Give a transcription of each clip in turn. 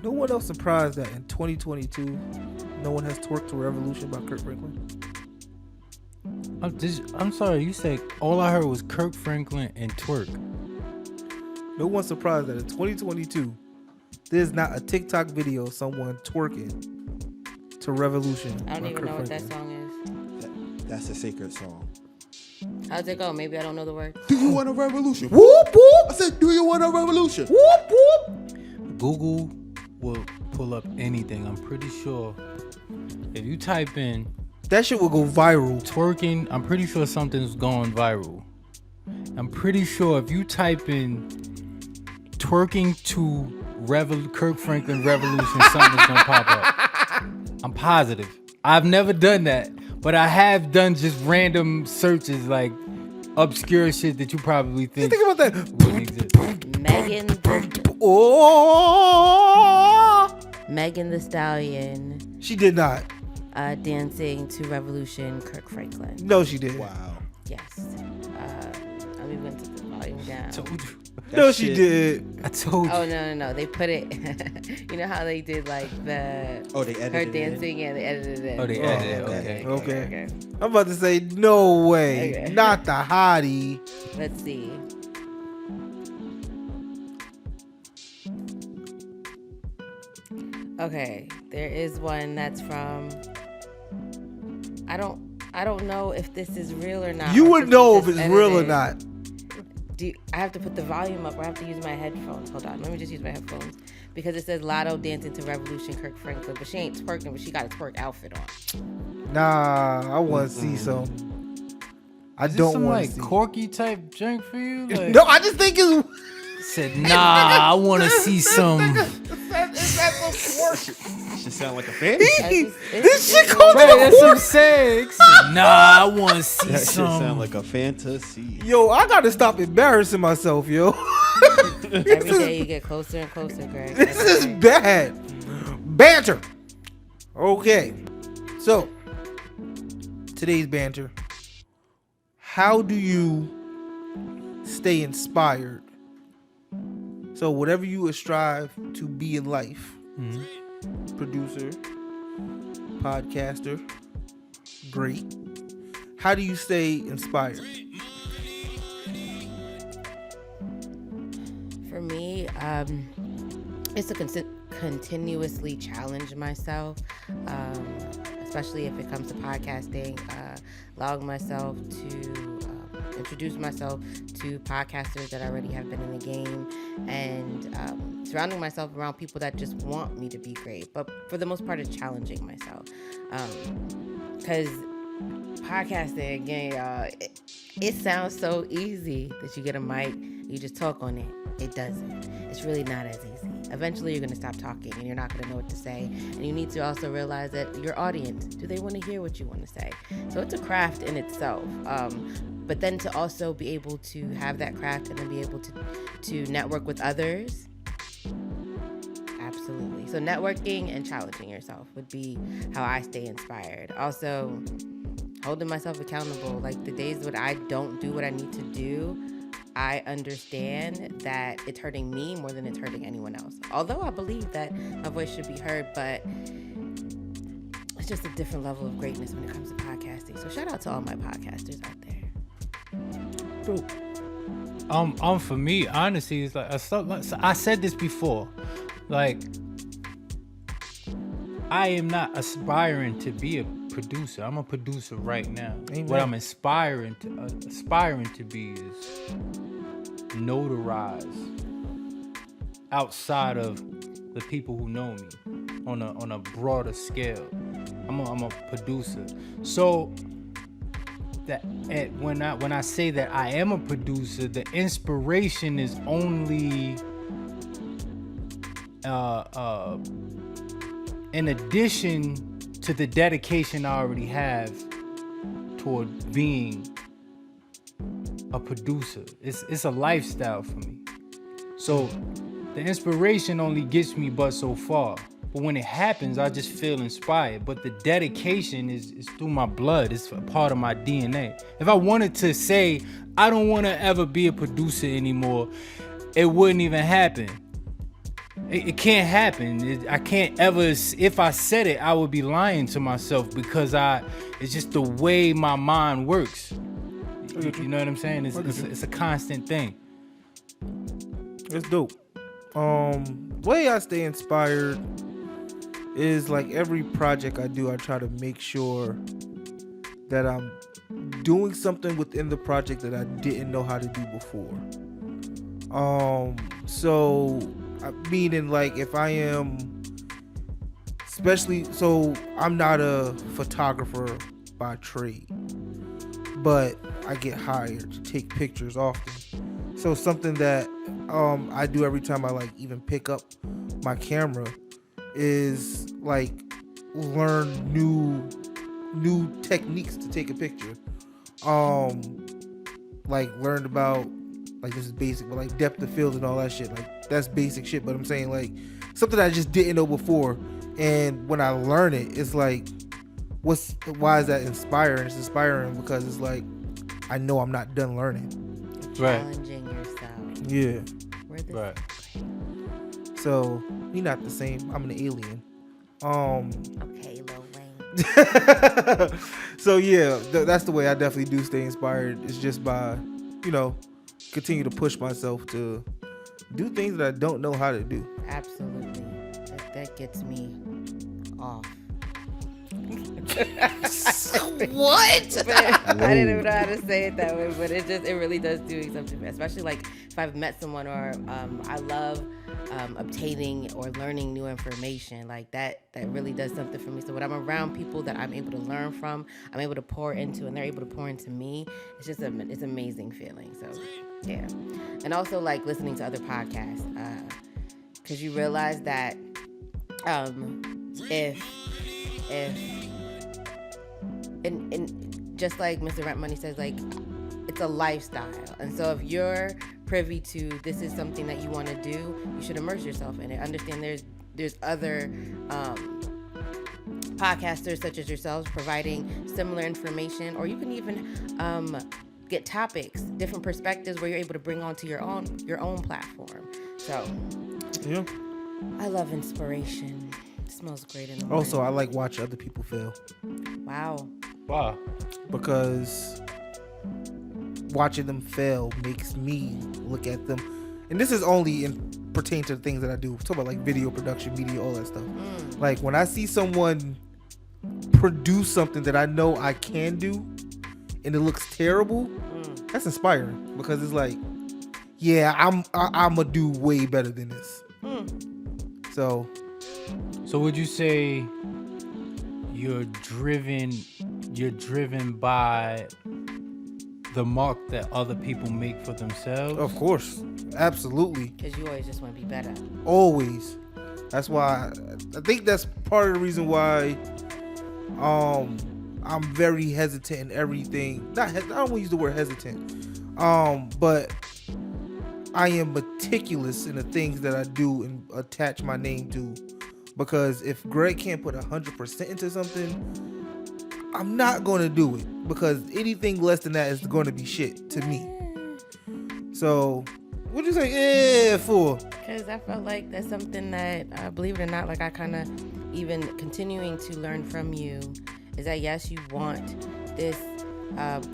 No one else surprised that in 2022, no one has twerked to Revolution by Kirk Franklin. I'm sorry, you said all I heard was Kirk Franklin and twerk. No one's surprised that in 2022, there's not a TikTok video of someone twerking to Revolution. I don't by even Kirk know what Franklin. that song is. That's a sacred song. How's it go? Maybe I don't know the words. Do you want a revolution? Whoop whoop! I said, do you want a revolution? Whoop whoop! Google will pull up anything. I'm pretty sure if you type in That shit will go viral. twerking, I'm pretty sure something's going viral. I'm pretty sure if you type in twerking to Kirk Franklin Revolution, something's gonna pop up. I'm positive. I've never done that, but I have done just random searches, like obscure shit that you probably think. Think about that. Megan the Stallion She did not. dancing to Revolution, Kirk Franklin. No, she did. Wow. Yes. Let me went to the volume down. Told you. No, she did. I told you. Oh no! They put it. You know how they did like the. Oh, they edited her it dancing. Yeah, they edited it. Oh, they edited. Okay. I'm about to say, no way. Okay. Not the hottie. Let's see. Okay, there is one that's from. I don't know if this is real or not. You or would this know is if it's just real or edited. not. I have to put the volume up or I have to use my headphones? Hold on, let me just use my headphones. Because it says Lotto dancing to Revolution, Kirk Franklin. But she ain't twerking, but she got a twerk outfit on. Nah, I want to see some. I Is this don't some want like to see. corky type drink for you? Like, No, I just think it's. said, nah, I want to see some. Should sound like a fantasy. This shit goes Right, to that's the what I'm saying. Nah, I want to see That shit some. sound like a fantasy. Yo, I gotta stop embarrassing myself, yo. Every day you get closer and closer, Greg. This Every is day. bad. Banter. Okay. So, today's banter. How do you stay inspired? So, whatever you strive to be in life, producer, podcaster, great. How do you stay inspired? For me, it's to continuously challenge myself, especially if it comes to podcasting, allowing myself to introduce myself to podcasters that already have been in the game, and surrounding myself around people that just want me to be great. But for the most part, it's challenging myself. Because podcasting, again, y'all, it sounds so easy that you get a mic, you just talk on it. It doesn't. It's really not as easy. Eventually, you're going to stop talking and you're not going to know what to say. And you need to also realize that your audience, do they want to hear what you want to say? So it's a craft in itself. But then to also be able to have that craft and then be able to network with others. Absolutely. So networking and challenging yourself would be how I stay inspired. Also, holding myself accountable. Like the days when I don't do what I need to do, I understand that it's hurting me more than it's hurting anyone else. Although I believe that my voice should be heard, but it's just a different level of greatness when it comes to podcasting. So shout out to all my podcasters out there. For me, honestly, it's like I said this before. Like, I am not aspiring to be a producer. I'm a producer right now. Amen. What I'm aspiring to be is notarized outside of the people who know me on a broader scale. I'm a producer. So that when I say that I am a producer, the inspiration is only in addition to the dedication I already have toward being a producer. It's a lifestyle for me. So the inspiration only gets me but so far. But when it happens, I just feel inspired. But the dedication is through my blood. It's a part of my DNA. If I wanted to say, I don't want to ever be a producer anymore, it wouldn't even happen. it can't happen. I can't ever. If I said it, I would be lying to myself because it's just the way my mind works. You know what I'm saying? It's a constant thing. It's dope. Way I stay inspired is like every project I do, I try to make sure that I'm doing something within the project that I didn't know how to do before. So meaning like if I am, especially, so I'm not a photographer by trade, but I get hired to take pictures often. So something that I do every time I like even pick up my camera is like learn new techniques to take a picture. Like learned about, like, this is basic, but like depth of field and all that shit, like that's basic shit, but I'm saying like something I just didn't know before, and when I learn it, it's like, why is that inspiring? It's inspiring because it's like I know I'm not done learning. Challenging yourself. Yeah. Right. So we not the same. I'm an alien. Okay, Lil Wayne. So yeah, that's the way I definitely do stay inspired. It's just by, continue to push myself to do things that I don't know how to do. Absolutely. That gets me off. What? I didn't even know how to say it that way, but it really does do something to me. Especially like if I've met someone, or I love obtaining or learning new information. Like that really does something for me. So when I'm around people that I'm able to learn from, I'm able to pour into, and they're able to pour into me, it's just it's an amazing feeling. So yeah. And also like listening to other podcasts, because you realize that if and just like Mr. Rent Money says, like it's a lifestyle, and so if you're privy to this is something that you want to do, you should immerse yourself in it. Understand there's other podcasters such as yourselves providing similar information, or you can even get topics, different perspectives where you're able to bring onto your own platform. So yeah, I love inspiration. It smells great in the morning. Also, I like watching other people fail. Wow. Because watching them fail makes me look at them, and this is only pertain to the things that I do. Talk about like video production, media, all that stuff. Like when I see someone produce something that I know I can do, and it looks terrible, that's inspiring, because it's like, yeah, I'm gonna do way better than this. So would you say you're driven by the mark that other people make for themselves? of course, absolutely, Because you always just want to be better. always. That's why I think that's part of the reason why I'm very hesitant in everything. I don't want to use the word hesitant, but I am meticulous in the things that I do and attach my name to, because if Greg can't put 100% into something, I'm not going to do it, because anything less than that is going to be shit to me. So what'd you say for? Because I felt like that's something that, believe it or not, like I kind of even continuing to learn from you, is that yes, you want this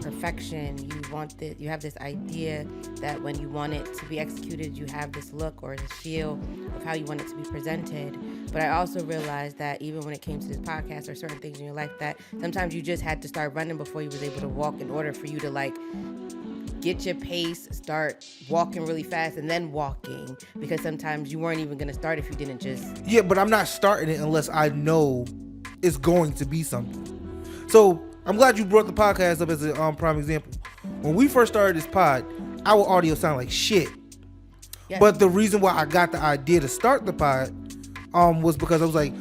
perfection, you have this idea that when you want it to be executed, you have this look or this feel of how you want it to be presented. But I also realized that even when it came to this podcast or certain things in your life, that sometimes you just had to start running before you was able to walk, in order for you to like get your pace, start walking really fast, and then walking, because sometimes you weren't even going to start if you didn't just... Yeah, but I'm not starting it unless I know it's going to be something. So I'm glad you brought the podcast up as a prime example. When we first started this pod, our audio sounded like shit. Yes. But the reason why I got the idea to start the pod was because I was like,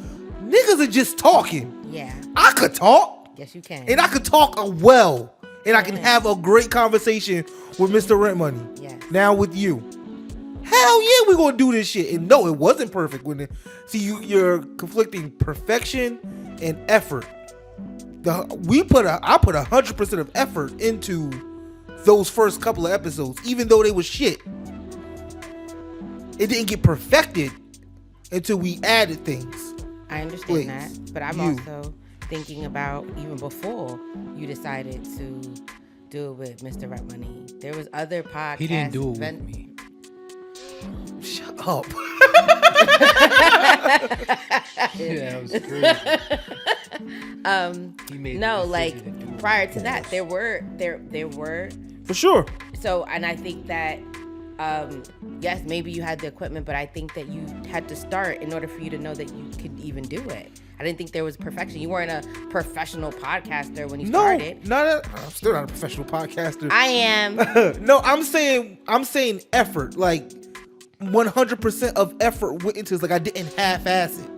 niggas are just talking. Yeah. I could talk. Yes, you can. And I could talk well. And I can have a great conversation with Mr. Rent Money. Yes. Now with you. Hell yeah, we're going to do this shit. And no, it wasn't perfect. You're conflicting perfection and effort. I put 100% of effort into those first couple of episodes, even though they was shit. It didn't get perfected, until we added things. I understand Please. that, but I'm You. also thinking about even before you decided to do it with Mr. Rent Money. There was other podcasts. He didn't do it with me. Shut up. Yeah, that was crazy. He made No, the like decision to do it. prior to that, there were For sure. so, and I think that yes, maybe you had the equipment, but I think that you had to start in order for you to know that you could even do it. I didn't think there was perfection. You weren't a professional podcaster when you started. I'm still not a professional podcaster. I am. No, I'm saying effort. Like 100% of effort went into it. Like I didn't half-ass it.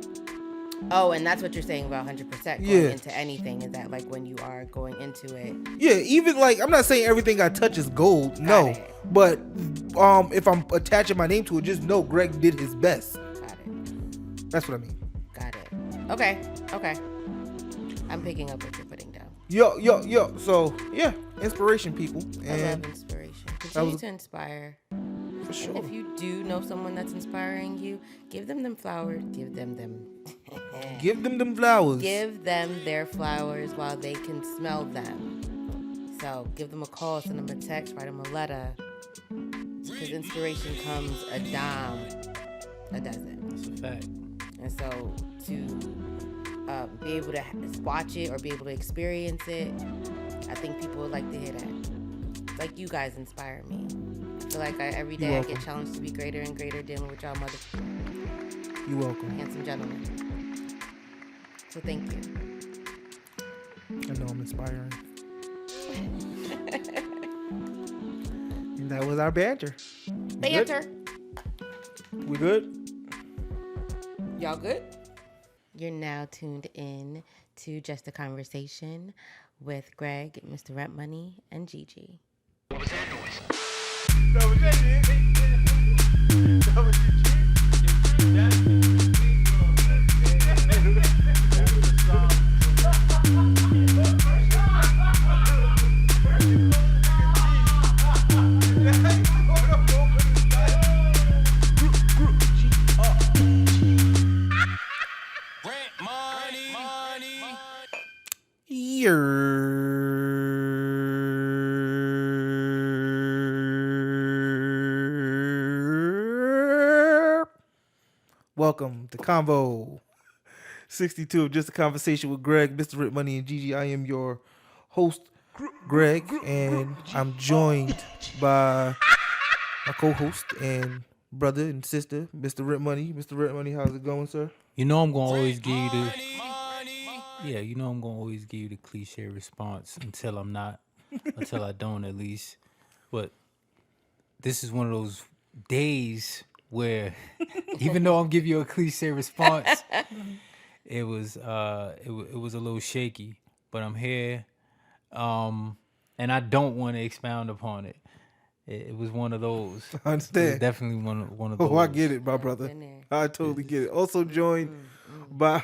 Oh, and that's what you're saying about 100% going Yeah. into anything, is that like when you are going into it. Yeah, even like I'm not saying everything I touch is gold. No, it. but if I'm attaching my name to it, just know Greg did his best. Got it. That's what I mean. Got it. Okay. I'm picking up what you're putting down. Yo. So yeah, inspiration, people. I And love inspiration. Continue was- to inspire. for sure. And if you do know someone that's inspiring you, give them flowers. Give them Give them flowers. Give them their flowers while they can smell them. So give them a call, send them a text, write them a letter. Because inspiration comes a dime a dozen. That's a fact. And so to be able to watch it or be able to experience it, I think people would like to hear that. Like you guys inspire me. I feel like every day I get challenged to be greater and greater dealing with y'all You're welcome. handsome gentlemen. So thank you. I know I'm inspiring. And that was our banter. Banter. We good? Y'all good? You're now tuned in to Just a Conversation with Greg, Mr. Rent Money, and Gigi. What was that noise? Rent money. Welcome to Convo 62 of Just a Conversation with Greg, Mr. Rent Money, and Gigi. I am your host, Greg, and I'm joined by my co-host and brother and sister, Mr. Rent Money. Mr. Rent Money, how's it going, sir? You know I'm gonna always give you the I'm gonna always give you the cliche response until I'm not, until I don't at least. But this is one of those days where even though I'm giving you a cliche response, it was a little shaky. But I'm here, and I don't want to expound upon it. It was one of those. I understand. It was definitely one of those. Oh, I get it, my brother. Been there. I totally get it. Also joined by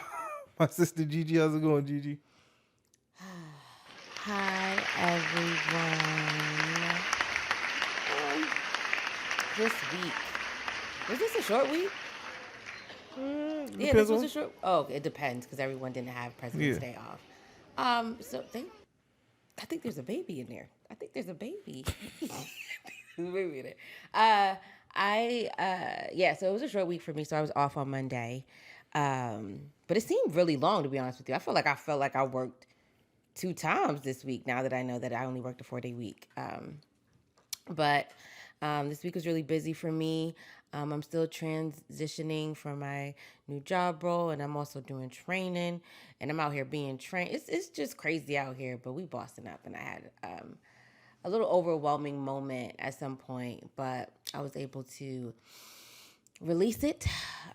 my sister Gigi. How's it going, Gigi? Hi, everyone. This week. Was this a short week? Yeah, this depends was on- a short. Oh, it depends because everyone didn't have President's Yeah. Day off. I think there's a baby in there. There's a baby in there. So it was a short week for me. So I was off on Monday. But it seemed really long, to be honest with you. I felt like I worked 2 times this week now that I know that I only worked a 4-day week. But this week was really busy for me. I'm still transitioning from my new job role, and I'm also doing training, and I'm out here being trained. It's just crazy out here, but we bossing up, and I had a little overwhelming moment at some point, but I was able to release it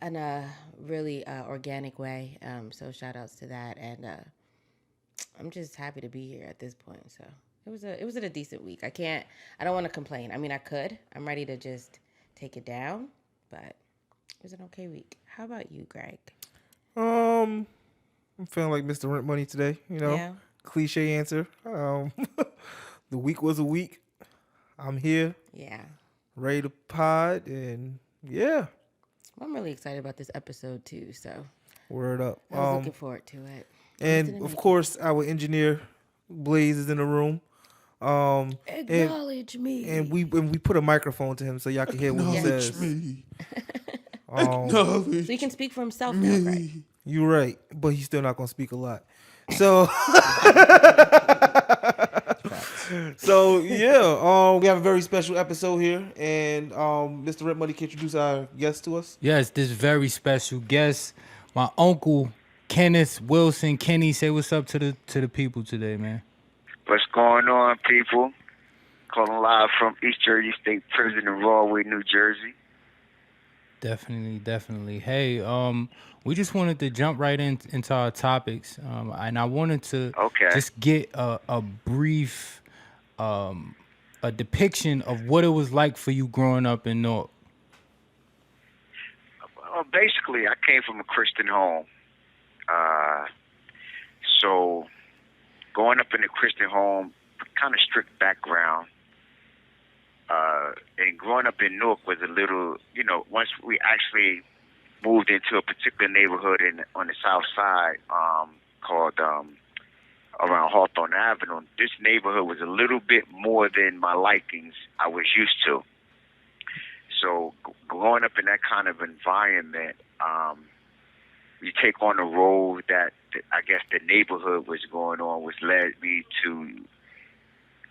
in a really organic way. So shout outs to that, and I'm just happy to be here at this point. So it was a decent week. I don't want to complain. I mean, I could. I'm ready to just take it down, but it was an okay week. How about you, Greg? I'm feeling like Mr. Rent Money today, Yeah. Cliche answer. The week was a week. I'm here, Yeah. ready to pod, and yeah. I'm really excited about this episode too. So Word up. I was looking forward to it. And of course, our engineer Blaze is in the room. Acknowledge me. And we put a microphone to him so y'all can hear what he Acknowledge says. me. So he can speak for himself now, right? You're right, but he's still not gonna speak a lot. So, we have a very special episode here, and Mr. Rent Money can introduce our guest to us. Yes, this very special guest, my uncle Kenneth Wilson. Kenny, say what's up to the people today, man. What's going on, people? Calling live from East Jersey State Prison in Rahway, New Jersey. Definitely. Hey, we just wanted to jump right into our topics, and I wanted to just get a brief a depiction of what it was like for you growing up in Newark. Well, basically, I came from a Christian home. So growing up in a Christian home, kind of strict background. And growing up in Newark was a little, once we actually moved into a particular neighborhood on the south side called around Hawthorne Avenue, this neighborhood was a little bit more than my likings I was used to. So growing up in that kind of environment, you take on a role that I guess the neighborhood was going on, which led me to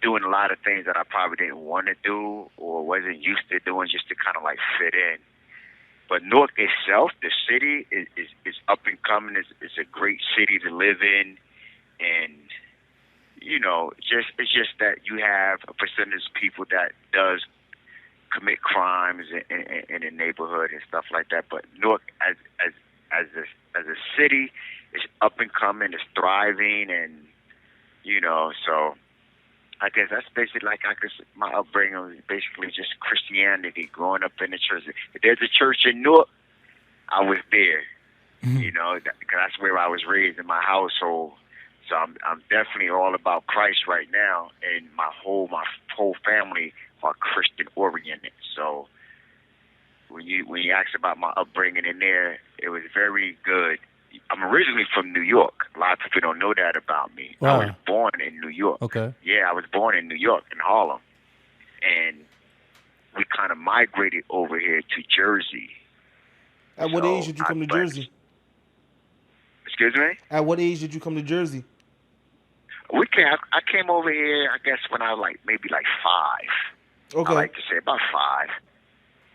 doing a lot of things that I probably didn't want to do or wasn't used to doing just to kind of like fit in. But Newark itself, the city, is up and coming. It's a great city to live in. And, it's just that you have a percentage of people that does commit crimes in the neighborhood and stuff like that. But Newark as a city is up and coming, it's thriving, and, so I guess that's basically my upbringing was basically just Christianity, growing up in the church. If there's a church in Newark, I was there, because that's where I was raised in my household. So I'm definitely all about Christ right now, and my whole family are Christian oriented. So when you ask about my upbringing in there, it was very good. I'm originally from New York. A lot of people don't know that about me. Wow. I was born in New York. Okay. Yeah, I was born in New York, in Harlem. And we kind of migrated over here to Jersey. At what age did you come to Jersey? Excuse me? At what age did you come to Jersey? I came over here, I guess, when I was maybe 5. Okay. I like to say about 5.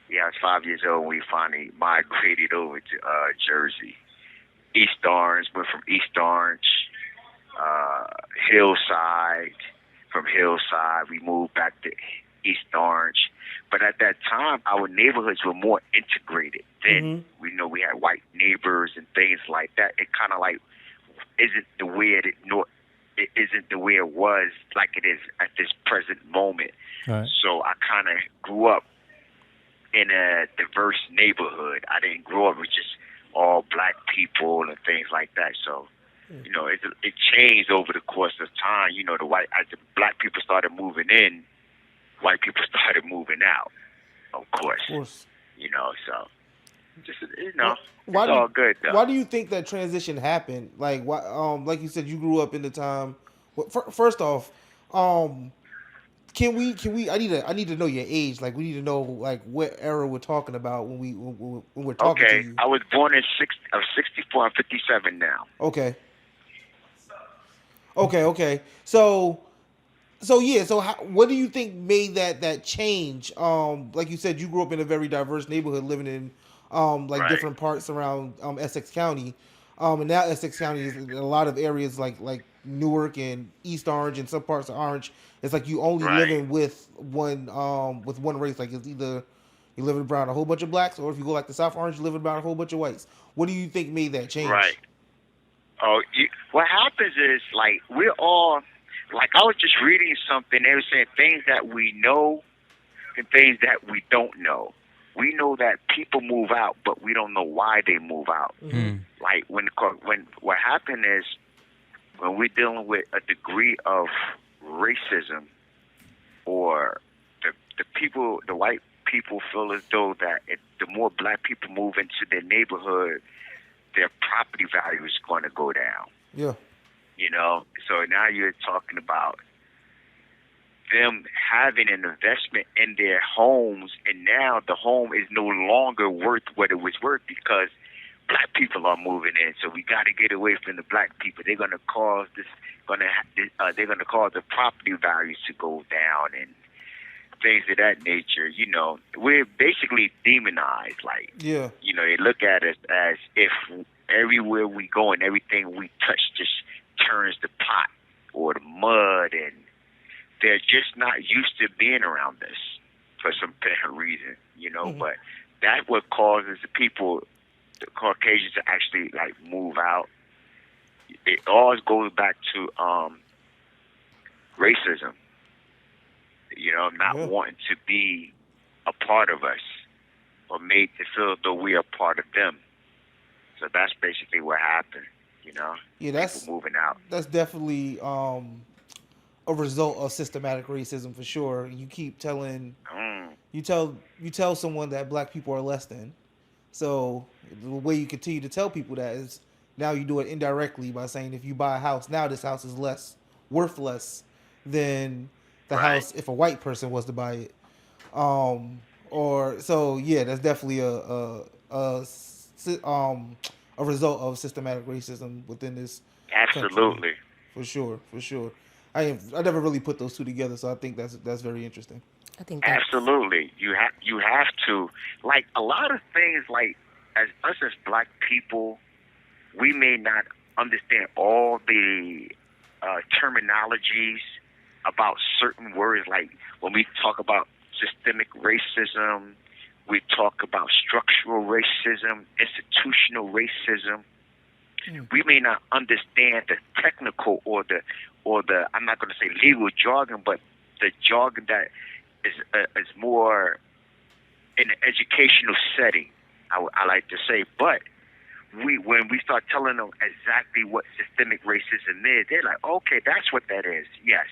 Yeah, I was 5 years old when we finally migrated over to Jersey. East Orange, went from East Orange, Hillside. From Hillside, we moved back to East Orange. But at that time, our neighborhoods were more integrated. Then we had white neighbors and things like that. It kind of isn't the way it isn't the way it was like it is at this present moment. Right. So I kind of grew up in a diverse neighborhood. I didn't grow up with just all black people and things like that. So, it changed over the course of time. As the black people started moving in, white people started moving out. Of course. So just it's all good though. Why do you think that transition happened? Like, why? Like you said, you grew up in the time. Well, first off, can we? I need to know your age. Like, we need to know what era we're talking about when we're talking to you. I was born in 64. I'm 57 now. Okay. So what do you think made that change? Like you said, you grew up in a very diverse neighborhood, living in Right. different parts around Essex County, and now Essex County is in a lot of areas like Newark and East Orange and some parts of Orange. It's like you only living with one race. Like, it's either you living around a whole bunch of blacks, or if you go like the South Orange, you living around a whole bunch of whites. What do you think made that change? Right. What happens is we're all I was just reading something. They were saying things that we know and things that we don't know. We know that people move out, but we don't know why they move out. Mm-hmm. Like when what happened is when we're dealing with a degree of racism, or the people, the white people feel as though that the more black people move into their neighborhood, their property value is going to go down. Yeah. You know, so now you're talking about them having an investment in their homes, and now the home is no longer worth what it was worth because black people are moving in. So we got to get away from the black people. They're going to cause they're going to cause the property values to go down and things of that nature. You know, we're basically demonized. Like, Yeah. you know, they look at us as if everywhere we go and everything we touch just turns to pot or the mud, and they're just not used to being around this for some apparent reason, you know. Mm-hmm. But that's what causes the people, the Caucasians, to actually like move out. It always goes back to racism, you know, not wanting to be a part of us or made to feel though we are part of them. So that's basically what happened, you know. Yeah, that's people moving out. That's definitely a result of systematic racism for sure. You keep telling you tell someone that black people are less than. So the way you continue to tell people that is now you do it indirectly by saying if you buy a house, now this house is worth less than the house if a white person was to buy it. Or so yeah, that's definitely a result of systematic racism within this Absolutely. country. For sure. I never really put those two together, so I think that's very interesting. I think that's... Absolutely. You have to, like, a lot of things, like, as us as black people, we may not understand all the terminologies about certain words. Like when we talk about systemic racism, we talk about structural racism, institutional racism. We may not understand the technical or the I'm not going to say legal jargon, but the jargon that is more in an educational setting, I like to say. But when we start telling them exactly what systemic racism is, they're like, okay, that's what that is. Yes,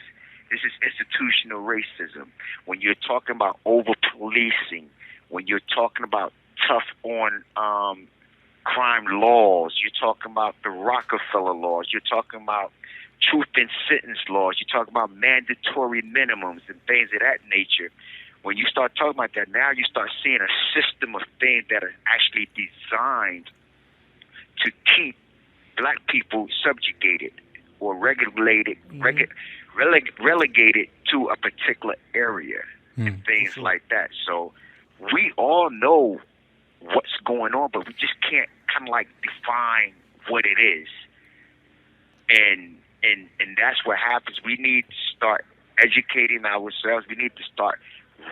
this is institutional racism. When you're talking about over-policing, when you're talking about tough on crime laws, you're talking about the Rockefeller laws, you're talking about truth in sentence laws, you're talking about mandatory minimums and things of that nature. When you start talking about that, now you start seeing a system of things that are actually designed to keep black people subjugated or relegated to a particular area and things like that. So we all know what's going on, but we just can't kind of like define what it is. And that's what happens. We need to start educating ourselves. We need to start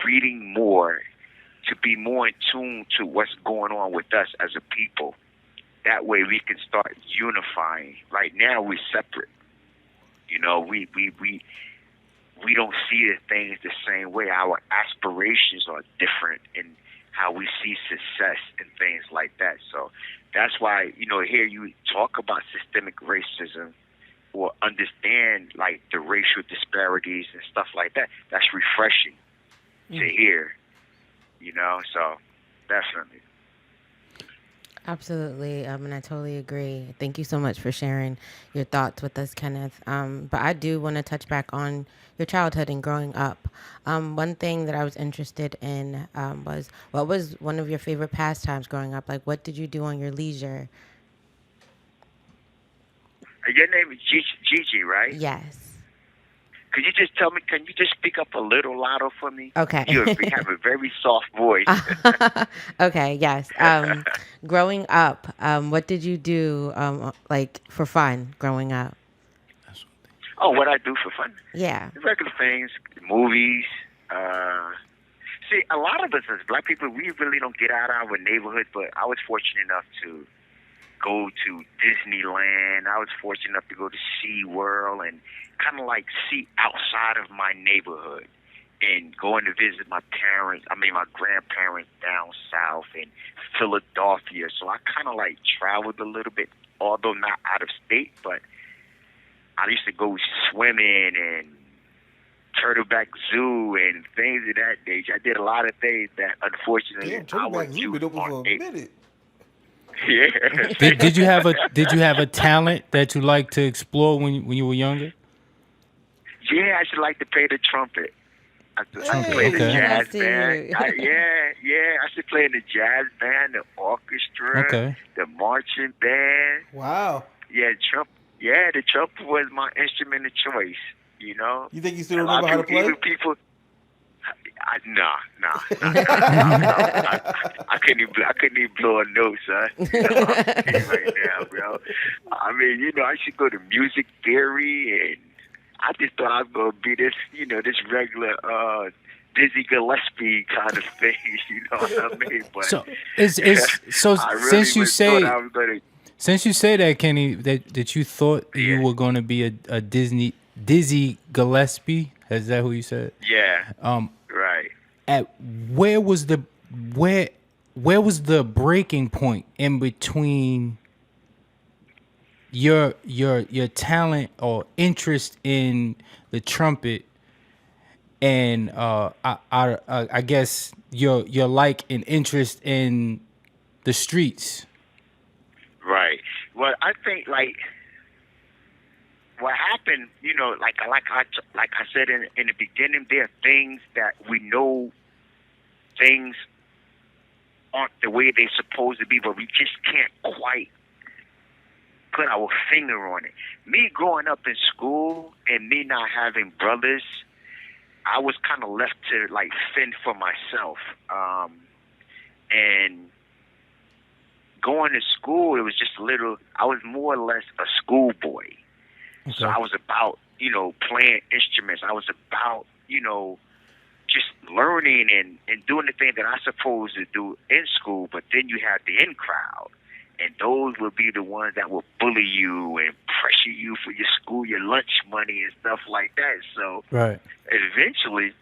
reading more to be more in tune to what's going on with us as a people. That way we can start unifying. Right now we're separate. You know, we don't see the things the same way. Our aspirations are different in how we see success and things like that. So that's why, you know, here you talk about systemic racism or understand like the racial disparities and stuff like that. That's refreshing to hear, you know, so definitely. Absolutely, and I totally agree. Thank you so much for sharing your thoughts with us, Kenneth. But I do want to touch back on your childhood and growing up. One thing that I was interested in was what was one of your favorite pastimes growing up? Like, what did you do on your leisure? Your name is Gigi, right? Yes. Could you just tell me, can you just speak up a little louder for me? Okay. You have a very soft voice. Okay, yes. Growing up, what did you do like for fun growing up? Oh, what I do for fun? Yeah. Regular things, movies. See, a lot of us as black people, we really don't get out of our neighborhood, but I was fortunate enough to go to Disneyland. I was fortunate enough to go to SeaWorld and kind of like see outside of my neighborhood and going to visit my grandparents down south in Philadelphia. So I kind of like traveled a little bit, although not out of state, but I used to go swimming and Turtleback Zoo and things of that nature. I did a lot of things that unfortunately Damn, I Turtleback was Zoo been open for a minute. Yeah. Did you have a talent that you like to explore when you were younger? Yeah, I should like to play the trumpet. I Trumpet, play the okay. jazz That's band. cute. Yeah. I should play in the jazz band, the orchestra, Okay. the marching band. Wow. Yeah, the trumpet was my instrument of choice. You know. You think you still A lot remember of how to people, play? even people. Nah. I couldn't even blow a note, son. Right now, bro. I mean, I should go to music theory, and I just thought I was gonna be this, this regular Dizzy Gillespie kind of thing. You know what I mean? But So so I really since you thought I was gonna. since you say that, Kenny, that you thought you were going to be a Dizzy Gillespie, is that who you said? Yeah. Right. At where was the breaking point in between your talent or interest in the trumpet and I guess your like and interest in the streets? Right. Well, I think what happened, like I said in the beginning, there are things that we know things aren't the way they're supposed to be, but we just can't quite put our finger on it. Me growing up in school and me not having brothers, I was kind of left to fend for myself. And going to school, it was just I was more or less a schoolboy. Okay. So I was about, playing instruments. I was about, just learning and doing the thing that I supposed to do in school. But then you have the in crowd. And those would be the ones that will bully you and pressure you for your school, your lunch money and stuff like that. So Right. eventually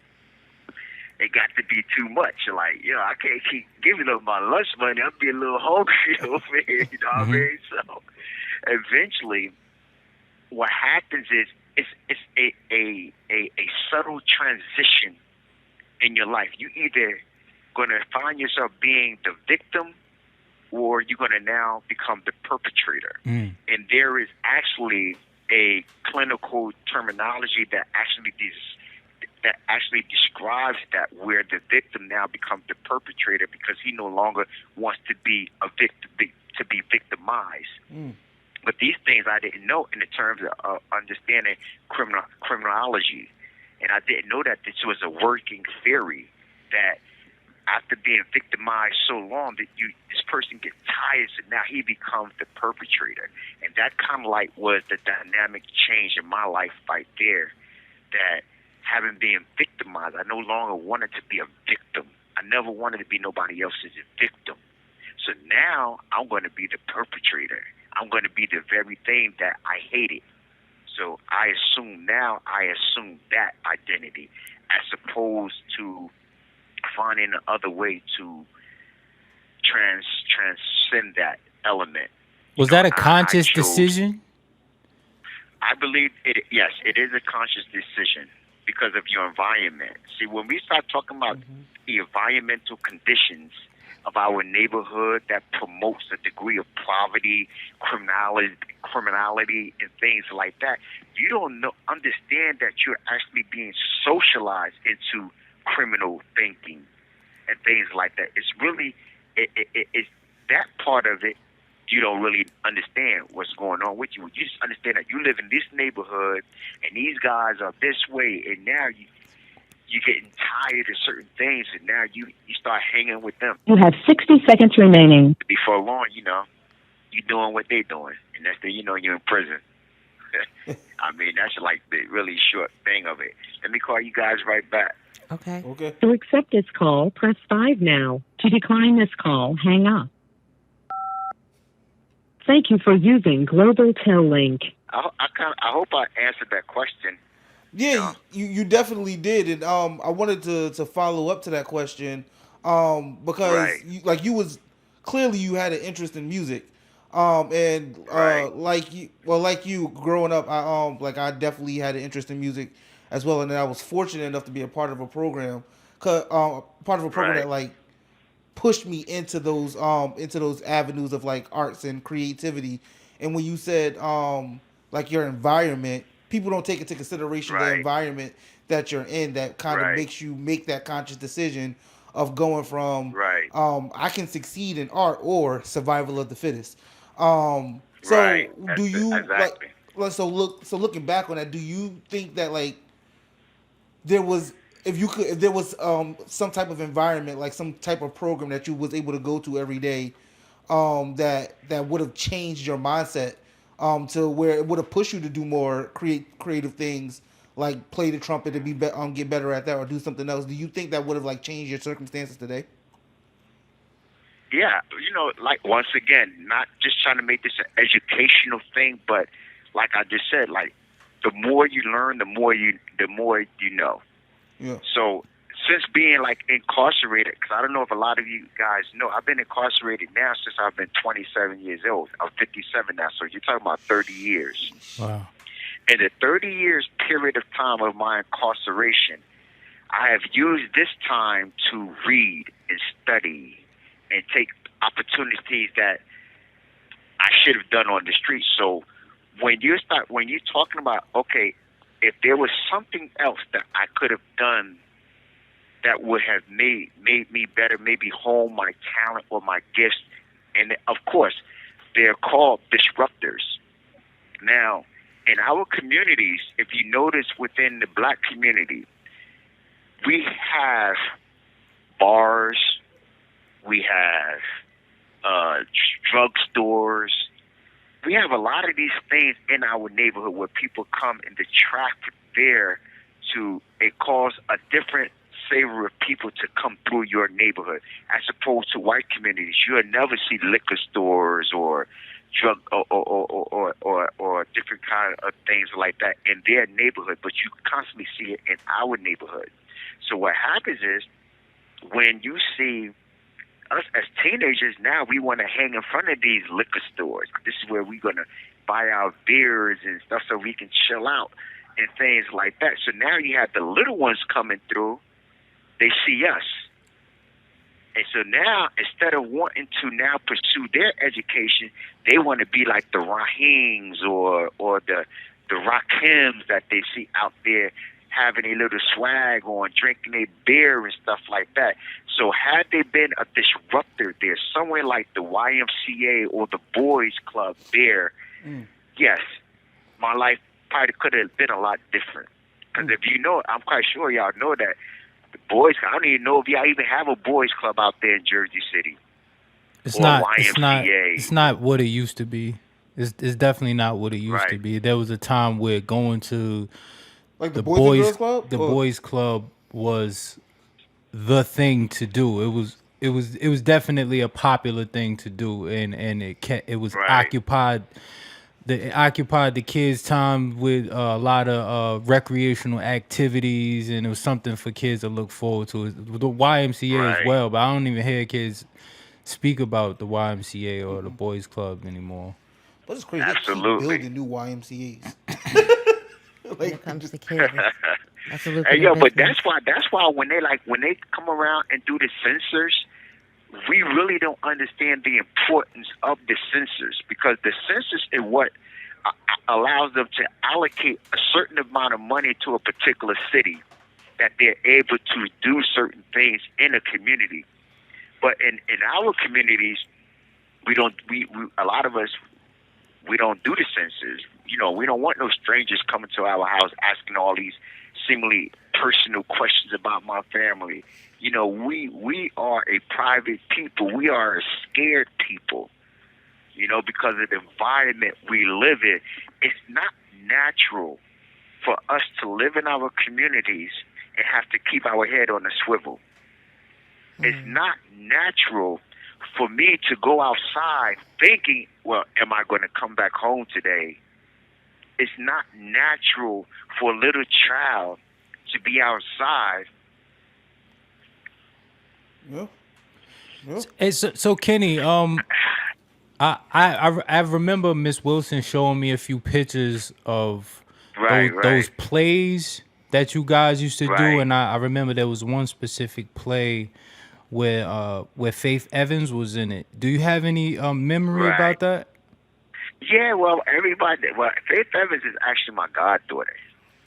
it got to be too much. I can't keep giving up my lunch money. I'll be a little hungry over here, you know what I mean? So eventually what happens is it's a subtle transition in your life. You either going to find yourself being the victim or you're going to now become the perpetrator. And there is actually a clinical terminology that actually describes that, where the victim now becomes the perpetrator because he no longer wants to be a victim, to be victimized. But these things I didn't know in the terms of understanding criminology, and I didn't know that this was a working theory that after being victimized so long that this person gets tired, so now he becomes the perpetrator. And that kind of was the dynamic change in my life right there, that having been victimized, I no longer wanted to be a victim. I never wanted to be nobody else's victim. So now I'm going to be the perpetrator. I'm going to be the very thing that I hated. So I assume that identity as opposed to finding another way to transcend that element. Was that a conscious decision? I believe it. Yes, it is a conscious decision because of your environment. See, when we start talking about the environmental conditions of our neighborhood that promotes a degree of poverty, criminality, and things like that, you don't understand that you're actually being socialized into criminal thinking and things like that. It's really it's that part of it you don't really understand what's going on with you. You just understand that you live in this neighborhood and these guys are this way, and now you're getting tired of certain things, and now you start hanging with them. You have 60 seconds remaining. Before long, you're doing what they're doing, and that's you're in prison. I mean, that's the really short thing of it. Let me call you guys right back. Okay. To accept this call, press 5 now. To decline this call, hang up. Thank you for using Global Tel Link. I hope I answered that question. Yeah, you definitely did, and I wanted to follow up to that question, because Right. you was clearly you had an interest in music, and Right. like you growing up, I definitely had an interest in music, as well, and then I was fortunate enough to be a part of a program, that like pushed me into those avenues of like arts and creativity. And when you said like your environment, people don't take into consideration the environment that you're in that kind of makes you make that conscious decision of going from I can succeed in art or survival of the fittest. So do you like so looking back on that, do you think that like there was if there was some type of environment, like some type of program that you was able to go to every day, that would have changed your mindset to where it would have pushed you to do more creative things, like play the trumpet to get better at that or do something else? Do you think that would have like changed your circumstances today? Yeah, like once again, not just trying to make this an educational thing, but like I just said, like the more you learn, the more you know. Yeah. So since being like incarcerated, because I don't know if a lot of you guys know, I've been incarcerated now since I've been 27 years old. I'm 57 now, so you're talking about 30 years. Wow. In the 30 years period of time of my incarceration, I have used this time to read and study and take opportunities that I should have done on the street. So when you're talking about, okay, if there was something else that I could have done that would have made me better, maybe hone my talent or my gifts, and of course, they're called disruptors. Now, in our communities, if you notice within the black community, we have bars, we have drugstores. We have a lot of these things in our neighborhood where people come and the traffic there it cause a different savor of people to come through your neighborhood, as opposed to white communities. You'll never see liquor stores or drug or different kind of things like that in their neighborhood, but you constantly see it in our neighborhood. So what happens is when you see us as teenagers now, we want to hang in front of these liquor stores. This is where we're going to buy our beers and stuff so we can chill out and things like that. So now you have the little ones coming through. They see us. And so now, instead of wanting to now pursue their education, they want to be like the Rahims or the Rakims that they see out there having a little swag on, drinking a beer and stuff like that. So had they been a disruptor there, somewhere like the YMCA or the Boys Club there, yes, my life probably could have been a lot different. Because if you know, I'm quite sure y'all know that the Boys, I don't even know if y'all even have a Boys Club out there in Jersey City. It's not what it used to be. It's definitely not what it used to be. There was a time where going to like the Boys Club? The Boys Club was the thing to do. It was definitely a popular thing to do, and it was occupied. It occupied the kids' time with a lot of recreational activities, and it was something for kids to look forward to. The YMCA as well, but I don't even hear kids speak about the YMCA or the Boys Club anymore. But it's crazy. Absolutely. They keep building new YMCAs. When it comes to kids, absolutely. Hey, yo, but that's why when they come around and do the censors, we really don't understand the importance of the censors, because the censors is what allows them to allocate a certain amount of money to a particular city that they're able to do certain things in a community. But in our communities, a lot of us, we don't do the censors. You know, we don't want no strangers coming to our house asking all these seemingly personal questions about my family. You know, we are a private people. We are a scared people, you know, because of the environment we live in. It's not natural for us to live in our communities and have to keep our head on a swivel. It's not natural for me to go outside thinking, well, am I going to come back home today? It's not natural for a little child to be outside. Hey, so Kenny, I remember Miss Wilson showing me a few pictures of those plays that you guys used to do, Right. and I remember there was one specific play where Faith Evans was in it. Do you have any memory Right. about that? Yeah, well, Faith Evans is actually my goddaughter.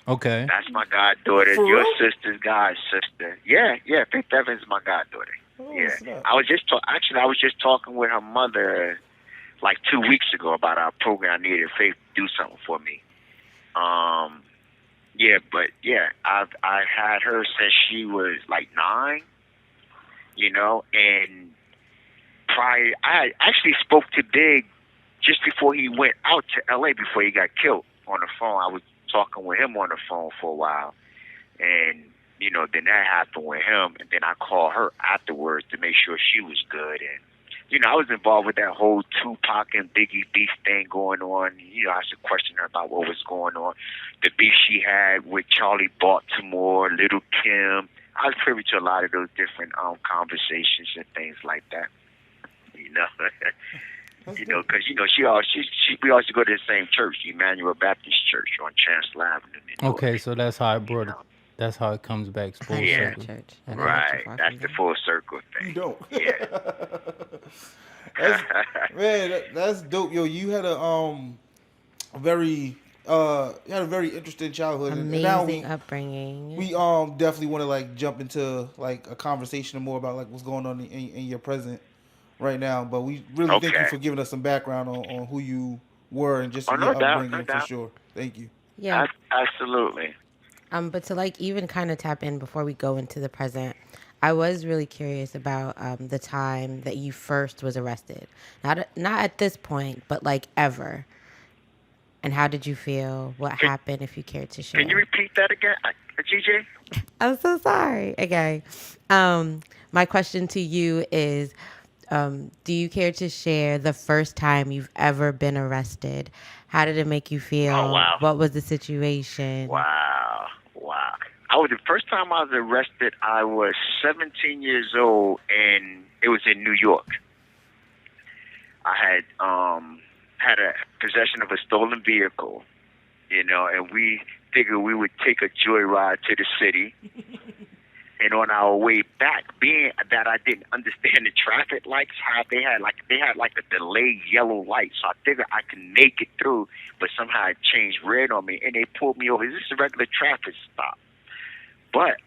Okay. That's my goddaughter. For Your real? sister's god sister. Yeah, Faith Evans is my goddaughter. Yeah, snap. I was just talking with her mother like 2 weeks ago about our program. I needed Faith to do something for me. I had her since she was like 9. And prior, I actually spoke to Big just before he went out to L.A. before he got killed on the phone. I was talking with him on the phone for a while, and then that happened with him, and then I called her afterwards to make sure she was good, and I was involved with that whole Tupac and Biggie beef thing going on. I used to question her about what was going on, the beef she had with Charlie Baltimore, Little Kim. I was privy to a lot of those different conversations and things like that. Because we also go to the same church, Emmanuel Baptist Church on Chancellor Avenue. Okay, so that's how it brought it. That's how it comes back full Honey Yeah. circle. Church. I know Right, not too far that's from the there. full circle thing. You don't. Yeah. That's dope, yo. You had a very interesting childhood. And now Amazing upbringing. we definitely want to like jump into like a conversation more about like what's going on in your present right now. But we really thank you Okay. for giving us some background on who you were and just Oh, your no doubt, upbringing no for doubt. sure. Thank you. Yeah. Absolutely. But to like even kind of tap in before we go into the present, I was really curious about the time that you first was arrested. Not at this point, but like ever. And how did you feel? What happened? If you cared to share. Can you repeat that again, GJ? I'm so sorry. Okay. My question to you is, do you care to share the first time you've ever been arrested? How did it make you feel? Oh, wow. What was the situation? Wow. The first time I was arrested, I was 17 years old, and it was in New York. I had a possession of a stolen vehicle, and we figured we would take a joyride to the city. And on our way back, being that I didn't understand the traffic lights, how they had a delayed yellow light, so I figured I could make it through, but somehow it changed red on me, and they pulled me over. This is a regular traffic stop, but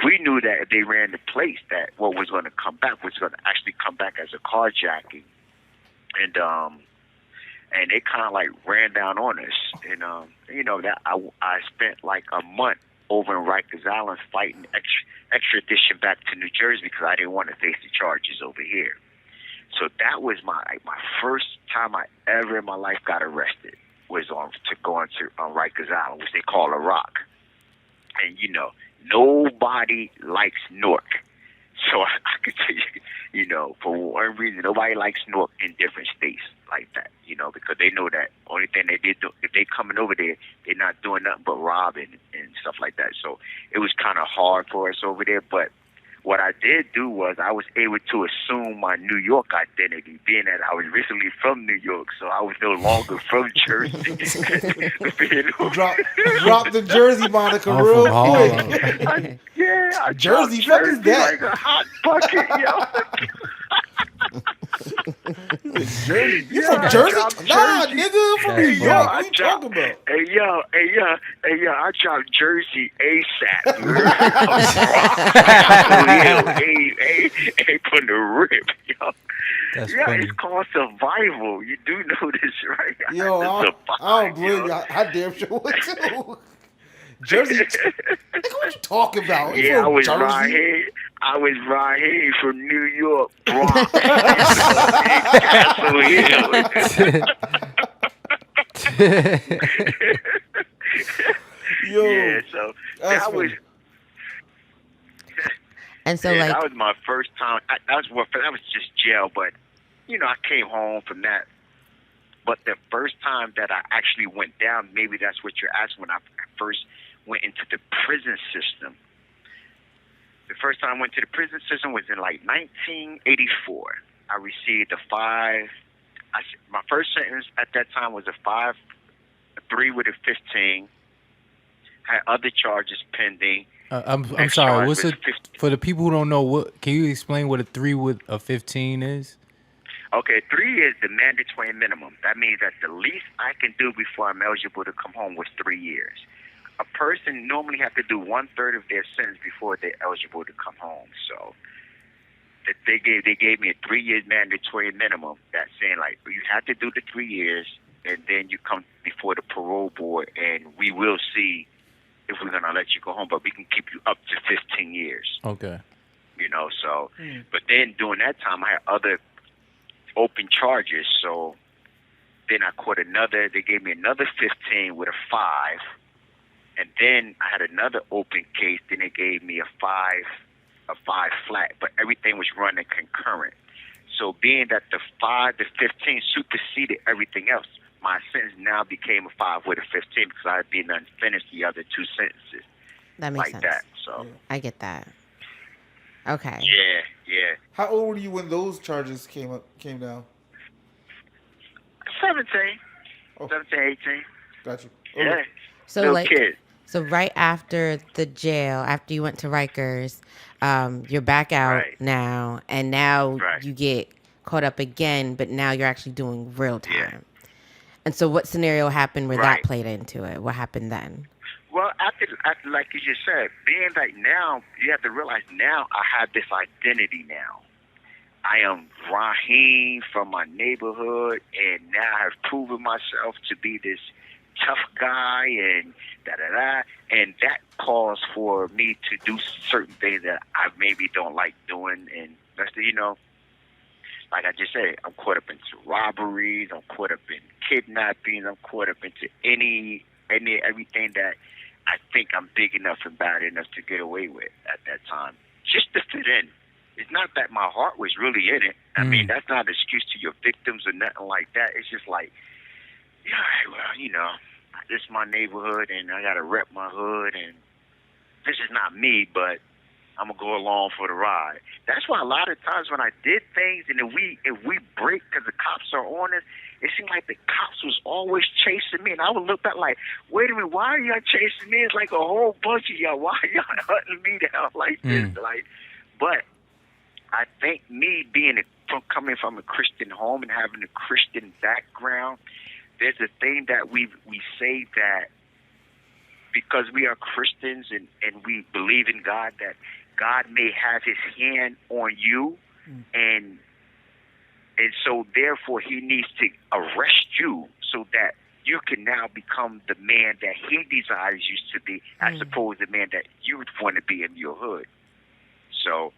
we knew that if they ran the place, that what was going to come back was going to actually come back as a carjacking, and they kind of like ran down on us, and that I spent like a month over in Rikers Island fighting extradition back to New Jersey because I didn't want to face the charges over here. So that was my first time I ever in my life got arrested was on Rikers Island, which they call a rock. And nobody likes Newark. So I could tell you, for one reason, nobody likes Newark in different states like that, because they know that only thing they did, if they coming over there, they're not doing nothing but robbing and stuff like that. So it was kind of hard for us over there. But what I did do was I was able to assume my New York identity, being that I was originally from New York, so I was no longer from Jersey. Drop the Jersey moniker I'm real from Harlem. quick. I Jersey, dropped fuck is that? like a hot bucket, Jersey, you Yeah, from Jersey? I'm Nah, Jersey. nigga, I'm from That's New funny. York. What you talking about? Hey, yo, I dropped Jersey ASAP. Hey, from the rip, yo. That's Yeah, funny. it's called survival. You do know this, right? Yo, I don't believe yo. you. I damn sure would too. Jersey, nigga, what you talking about? You Yeah, from Jersey? I was right here from New York, Bronx. Castle Hill. Yo, Yeah, so that's that was. funny. And so Yeah, like, that was my first time. That was just jail, but I came home from that. But the first time that I actually went down, maybe that's what you're asking. When I first went into the prison system, the first time I went to the prison system was in like 1984. I received my first sentence at that time was a 5-3 with a 15. Had other charges pending. I'm Next sorry. charge What's was it for the people who don't know? What can you explain what a 3 with a 15 is? Okay, 3 is the mandatory minimum. That means that the least I can do before I'm eligible to come home was 3 years. A person normally have to do 1/3 of their sentence before they're eligible to come home. So they gave me a 3 years mandatory minimum. That's saying like you have to do the 3 years, and then you come before the parole board, and we will see if we're gonna let you go home, but we can keep you up to 15 years. Okay. You know, so but then during that time I had other open charges, so then I caught another. They gave me another 15 with a 5, and then I had another open case. Then they gave me a 5 flat, but everything was running concurrent. So being that the 5 to 15 superseded everything else, my sentence now became a 5 with a 15 because I had been unfinished the other 2 sentences. That makes like sense. that. So I get that. Okay. yeah. How old were you when those charges came down? 17, Oh. 17, 18. Got you. Yeah. So Little like, kid. so right after the jail, after you went to Rikers, you're back out Right. now, and now Right. you get caught up again, but now you're actually doing real time. Yeah. And so, what scenario happened where Right. that played into it? What happened then? Well, after like you just said, being like now, you have to realize now I have this identity now. I am Raheem from my neighborhood, and now I've proven myself to be this tough guy and da-da-da. And that calls for me to do certain things that I maybe don't like doing. And that's the, like I just said, I'm caught up into robberies, I'm caught up in kidnappings, I'm caught up into everything that I think I'm big enough and bad enough to get away with at that time, just to fit in. It's not that my heart was really in it. I mean, that's not an excuse to your victims or nothing like that. It's just like, yeah, well, this is my neighborhood, and I got to rep my hood, and this is not me, but I'm going to go along for the ride. That's why a lot of times when I did things, and if we break because the cops are on us, it seemed like the cops was always chasing me, and I would look back like, wait a minute, why are y'all chasing me? It's like a whole bunch of y'all. Why are y'all hunting me down like this? But I think me coming from a Christian home and having a Christian background, there's a thing that we say that because we are Christians and we believe in God, that God may have his hand on you, and so therefore he needs to arrest you so that you can now become the man that he desires you to be, as opposed to the man that you would want to be in your hood. So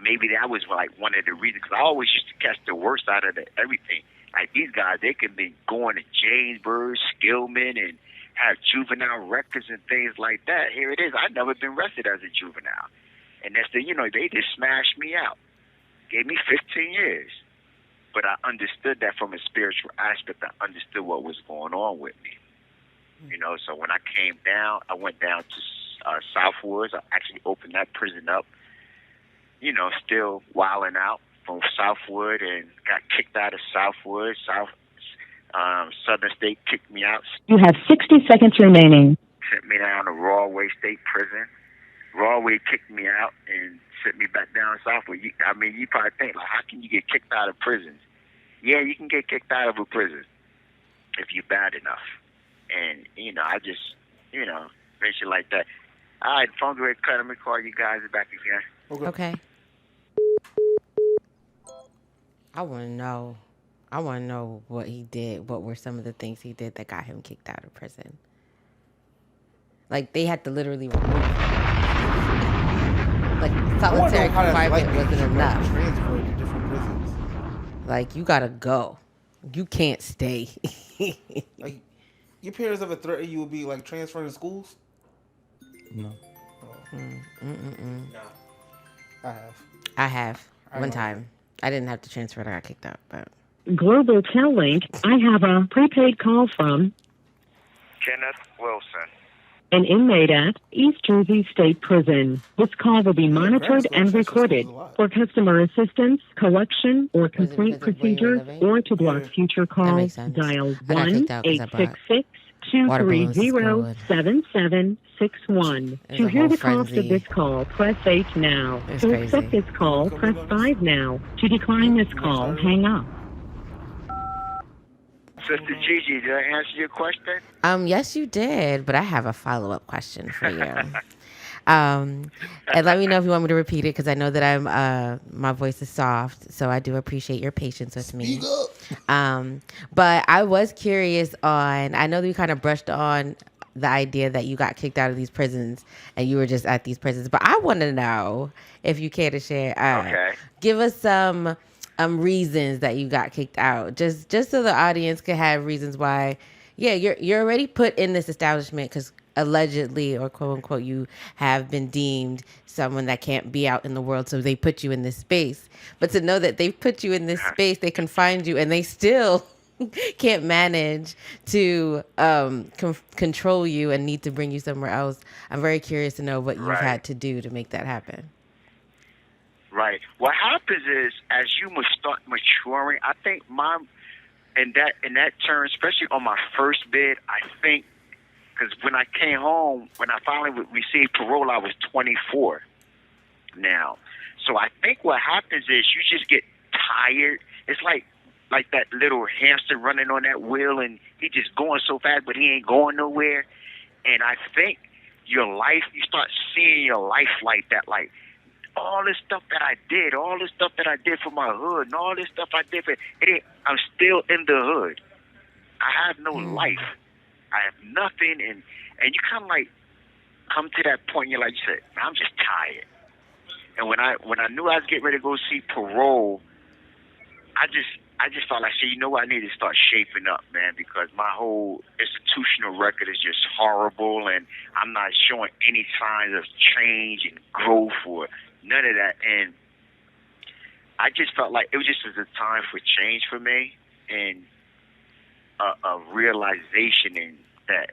maybe that was like one of the reasons, because I always used to catch the worst out of everything. Like these guys, they can be going to Jamesburg, Skillman, and have juvenile records and things like that. Here it is. I've never been arrested as a juvenile. And that's they just smashed me out. Gave me 15 years. But I understood that from a spiritual aspect. I understood what was going on with me. So when I came down, I went down to Southwoods. I actually opened that prison up, still wilding out from Southwood, and got kicked out of Southwood. Southern State kicked me out. You have 60 seconds remaining. Sent me down to Rawway State Prison. Rawway kicked me out and sent me back down Southwood. You probably think, like, how can you get kicked out of prisons? Yeah, you can get kicked out of a prison if you're bad enough. And, I just, mention like that. All right, phone's ready to cut. Let me call you guys back again. Okay. I want to know what he did. What were some of the things he did that got him kicked out of prison? Like, they had to literally remove him. Like, solitary confinement wasn't enough. Transferred to different prisons. Like, you gotta go. You can't stay. Like, your parents ever threatened you would be like transferring to schools? No. No. I have. I have. One time. I didn't have to transfer it. I got kicked out, but... Global Tellink, I have a prepaid call from Kenneth Wilson. an inmate at East Jersey State Prison. This call will be monitored and recorded for customer assistance, collection, or complaint procedures, or to block future calls. sense. Dial I got kicked out 'cause I brought Water balloons is good. 230-7761. There's To a hear whole the cost frenzy. of this call, press 8 now. It's To crazy. accept this call, press 5 now. To decline this call, hang up. Sister Gigi, did I answer your question? Yes, you did, but I have a follow-up question for you. And let me know if you want me to repeat it, because I know that my voice is soft, so I do appreciate your patience with me. But I was curious on, I know that we kind of brushed on the idea that you got kicked out of these prisons and you were just at these prisons, but I want to know if you care to share. Okay. Give us some reasons that you got kicked out, just so the audience could have reasons why. Yeah, you're already put in this establishment because allegedly, or quote unquote, you have been deemed someone that can't be out in the world, so they put you in this space. But to know that they've put you in this space, they confined you, and they still can't manage to control you and need to bring you somewhere else. I'm very curious to know what you've had to do to make that happen. Right. What happens is, as you start maturing, I think in that term, especially on my first bid, I think, because when I came home, when I finally received parole, I was 24 now. So I think what happens is you just get tired. It's like that little hamster running on that wheel, and he just going so fast, but he ain't going nowhere. And I think your life, you start seeing your life like that, like all this stuff that I did for my hood, and all this stuff I did I'm still in the hood. I have no life. I have nothing, and you kind of like come to that point. You're like, you said, I'm just tired. And when I knew I was getting ready to go see parole, I just felt like, you know what, I need to start shaping up, man, because my whole institutional record is just horrible, and I'm not showing any signs of change and growth or none of that. And I just felt like it was just a time for change for me, and a realization in that,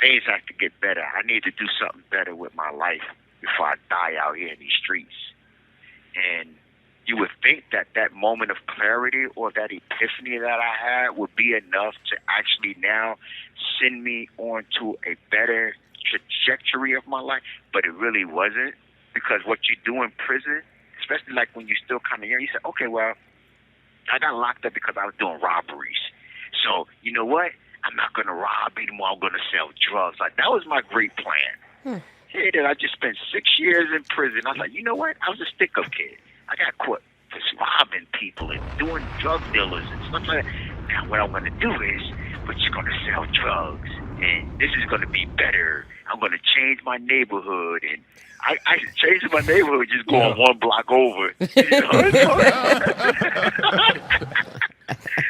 things have to get better. I need to do something better with my life before I die out here in these streets. And you would think that moment of clarity or that epiphany that I had would be enough to actually now send me on to a better trajectory of my life, but it really wasn't, because what you do in prison, especially like when you're still kind of young, you say, okay, well, I got locked up because I was doing robberies. So, you know what? I'm not going to rob anymore. I'm going to sell drugs. Like, that was my great plan. Hey, I just spent 6 years in prison. I was like, you know what? I was a stick-up kid. I got caught just robbing people and doing drug dealers and stuff like that. Now, what I'm going to do is we're just going to sell drugs, and this is going to be better. I'm going to change my neighborhood, and I changed my neighborhood just going one block over.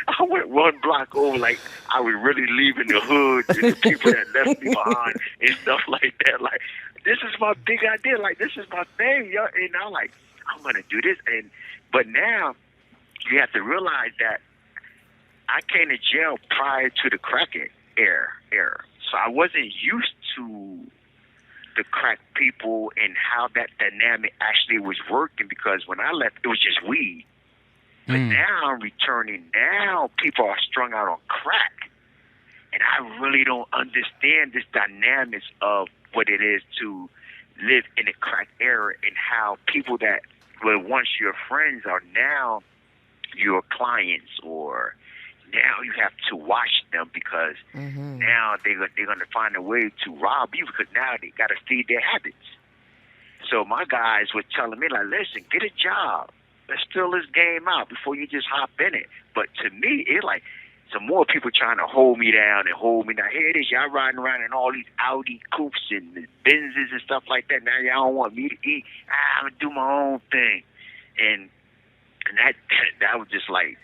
I went one block over, like I was really leaving the hood and the people that left me behind and stuff like that. Like, this is my big idea. Like, this is my thing, yo. And I'm like, I'm gonna do this. But now you have to realize that I came to jail prior to the crack era, so I wasn't used to the crack people and how that dynamic actually was working, because when I left, it was just weed. But now I'm returning. Now people are strung out on crack. And I really don't understand this dynamics of what it is to live in a crack era, and how people that were once your friends are now your clients, or now you have to watch them, because now they're going to find a way to rob you, because now they got to feed their habits. So my guys were telling me, like, listen, get a job. Let's fill this game out before you just hop in it. But to me, it's like some more people trying to hold me down. Here it is, y'all riding around in all these Audi coupes and Benzes and stuff like that. Now y'all don't want me to eat. I'm going to do my own thing. And that was just like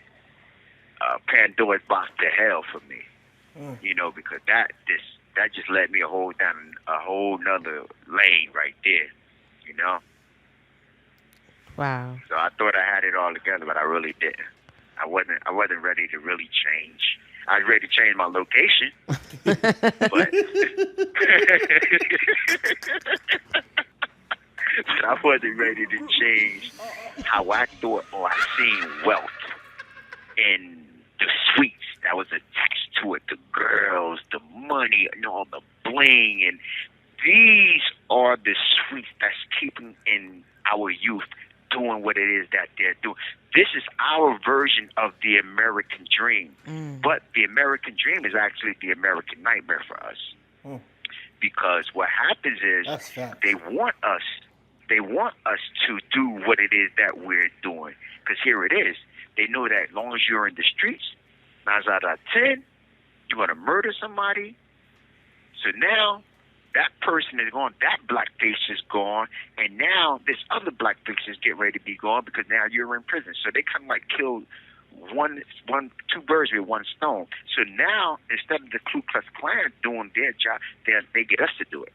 Pandora's box to hell for me. Because that just led me a whole nother lane right there, Wow. So I thought I had it all together, but I really didn't. I wasn't ready to really change. I was ready to change my location, but but I wasn't ready to change how I thought or I seen wealth in the sweets that was attached to it. The girls, the money, and all the bling, and these are the sweets that's keeping in our youth doing what it is that they're doing. This is our version of the American dream. But the American dream is actually the American nightmare for us. Because what happens is they want us to do what it is that we're doing. Because here it is. They know that as long as you're in the streets, 9 out of 10, you're going to murder somebody. So now that person is gone, that black face is gone, and now this other black face is getting ready to be gone because now you're in prison. So they kind of like killed two birds with one stone. So now instead of the Ku Klux Klan doing their job, they get us to do it,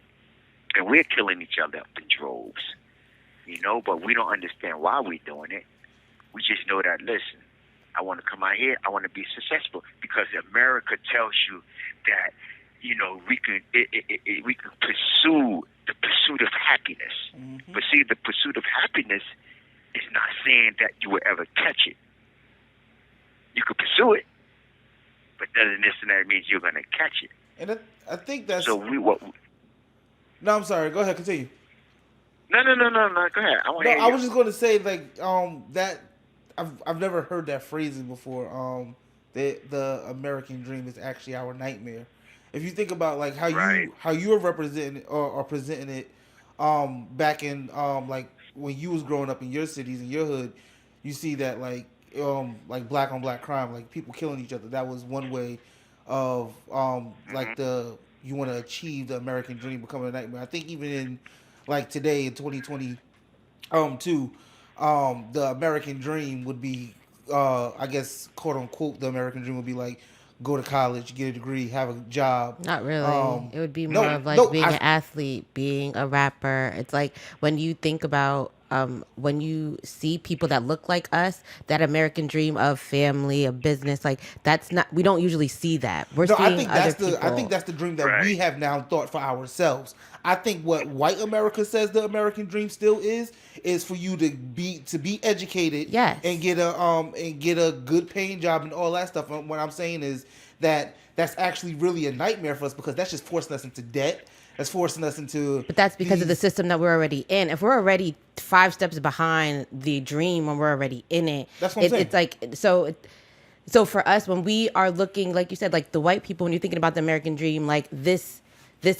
and we're killing each other up in droves, But we don't understand why we're doing it. We just know that, listen, I want to come out here, I want to be successful because America tells you that, we can pursue the pursuit of happiness. But see, the pursuit of happiness is not saying that you will ever catch it. You could pursue it, but doesn't necessarily mean you're going to catch it. And I think that's... So No, I'm sorry. Go ahead. Continue. No. Go ahead. I was just going to say, like, that... I've never heard that phrasing before. The American dream is actually our nightmare. If you think about like how you are representing or presenting it, back in like when you was growing up in your cities in your hood, you see that like black on black crime, like people killing each other. That was one way of like you want to achieve the American dream becoming a nightmare. I think even in like today in 2020, the American dream would be, I guess, quote unquote, the American dream would be like, go to college, get a degree, have a job. Not really. It would be more of like being an athlete, being a rapper. It's like when you think about, when you see people that look like us, that American dream of family, of business, like that's not, we don't usually see that. I think that's the dream that we have now thought for ourselves. I think what white America says the American dream still is for you to be educated, and get a good paying job and all that stuff. And what I'm saying is that that's actually really a nightmare for us because that's just forcing us into debt. That's forcing us into... But that's because of the system that we're already in. If we're already 5 steps behind the dream when we're already in it, that's what I'm saying. It's like so for us when we are looking, like you said, like the white people, when you're thinking about the American dream, like this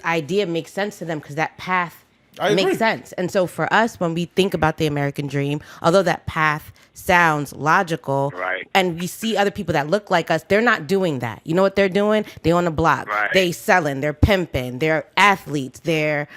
idea makes sense to them because that path makes sense. And so for us, when we think about the American dream, although that path sounds logical, and we see other people that look like us, they're not doing that. You know what they're doing? They on the block. They selling, they're pimping, they're athletes, they're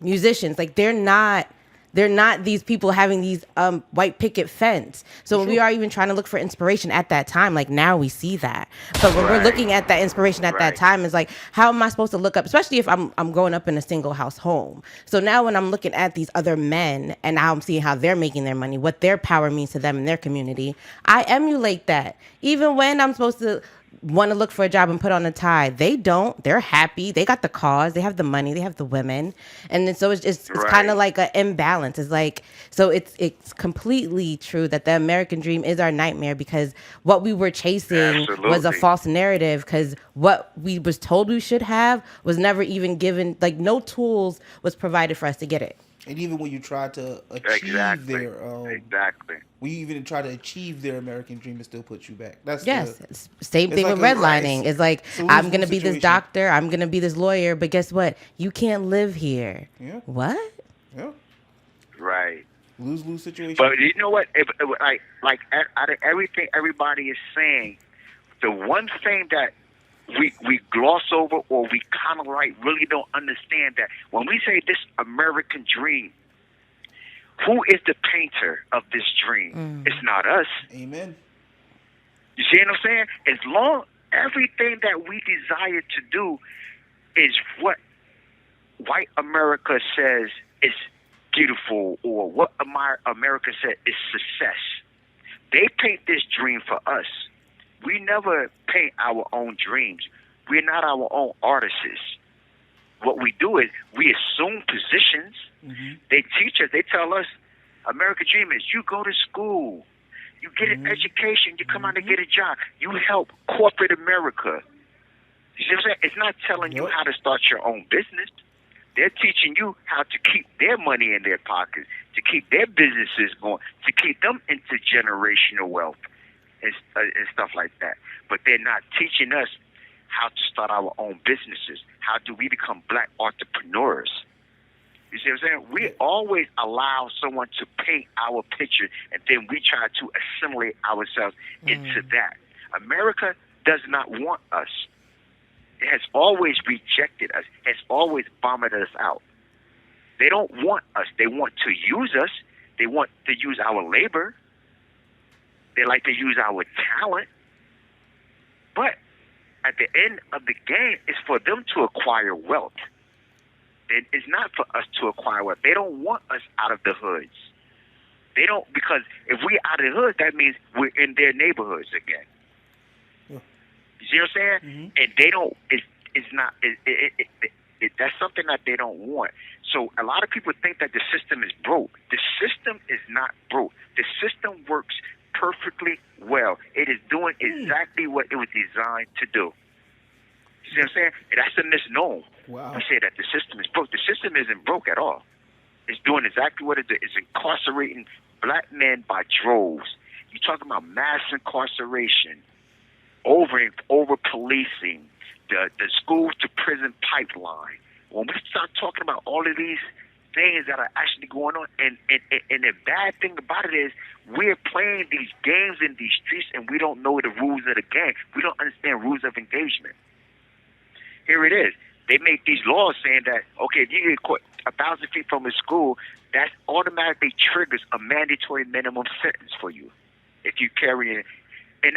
musicians. Like they're not these people having these white picket fence. So when we are even trying to look for inspiration at that time, like now we see that. But when we're looking at that inspiration at that time, is like, how am I supposed to look up, especially if I'm growing up in a single house home. So now when I'm looking at these other men and now I'm seeing how they're making their money, what their power means to them in their community, I emulate that. Even when I'm supposed to want to look for a job and put on a tie, they don't. They're happy. They got the cause. They have the money. They have the women. And then so it's kind of like an imbalance. It's like, so it's completely true that the American dream is our nightmare because what we were chasing was a false narrative because what we was told we should have was never even given, like no tools was provided for us to get it. And even when you try to achieve their when you even try to achieve their American dream, it still puts you back. That's same thing with redlining. It's like I'm gonna be this doctor, I'm gonna be this lawyer, but guess what? You can't live here. Yeah. What? Yeah. Right. Lose situation. But you know what? Like out of everything everybody is saying, the one thing that we gloss over or we kind of like really don't understand that when we say this American dream, who is the painter of this dream? It's not us. Amen. You see what I'm saying? As long everything that we desire to do is what white America says is beautiful or what America said is success. They paint this dream for us. We never paint our own dreams. We're not our own artists. What we do is we assume positions. They teach us. They tell us, American dream is you go to school, You get an education. You come out and get a job. You help corporate America. You see what I'm saying? It's not telling you how to start your own business. They're teaching you how to keep their money in their pockets, to keep their businesses going, to keep them into generational wealth and stuff like that. But they're not teaching us how to start our own businesses. How do we become black entrepreneurs? You see what I'm saying? We always allow someone to paint our picture, and then we try to assimilate ourselves into that. America does not want us. It has always rejected us, has always bombed us out. They don't want us. They want to use us. They want to use our labor. They like to use our talent. But at the end of the game, it's for them to acquire wealth. It's not for us to acquire wealth. They don't want us out of the hoods. They don't, because if we're out of the hoods, that means we're in their neighborhoods again. You see what I'm saying? And they don't. It's not. That's something that they don't want. So a lot of people think that the system is broke. The system is not broke. The system works perfectly well. It is doing exactly what it was designed to do. You see what I'm saying? And that's a misnomer. Wow. You say that the system is broke. The system isn't broke at all. It's doing exactly what it is. It's incarcerating black men by droves. You're talking about mass incarceration. Over policing, the school to prison pipeline. When we start talking about all of these things that are actually going on, and the bad thing about it is we're playing these games in these streets and we don't know the rules of the game. We don't understand rules of engagement. Here it is. They make these laws saying that, okay, if you get caught 1,000 feet from a school, that automatically triggers a mandatory minimum sentence for you if you carry it. In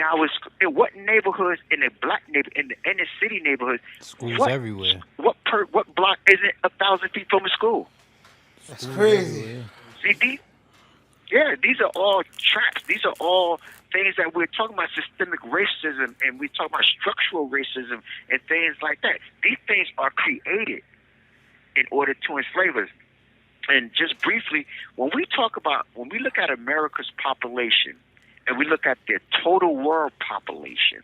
what neighborhoods, in the black neighborhood, in the inner city neighborhoods, Schools everywhere. What block isn't 1,000 feet from a school? That's crazy. See, these are all traps. These are all things that we're talking about, systemic racism, and we talk about structural racism and things like that. These things are created in order to enslave us. And just briefly, when we look at America's population, and we look at the total world population,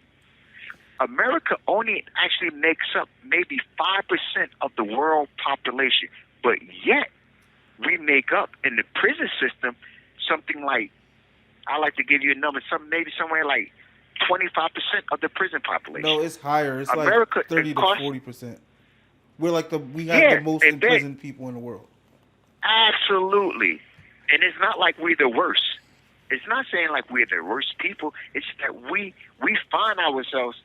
America only actually makes up maybe 5% of the world population, but yet we make up in the prison system something like, I like to give you a number, maybe somewhere like 25% of the prison population. No, it's higher. It's America, like 30 to 40%. We're like we have the most imprisoned people in the world. Absolutely. And it's not like we're the worst. It's not saying like we're the worst people. It's that we find ourselves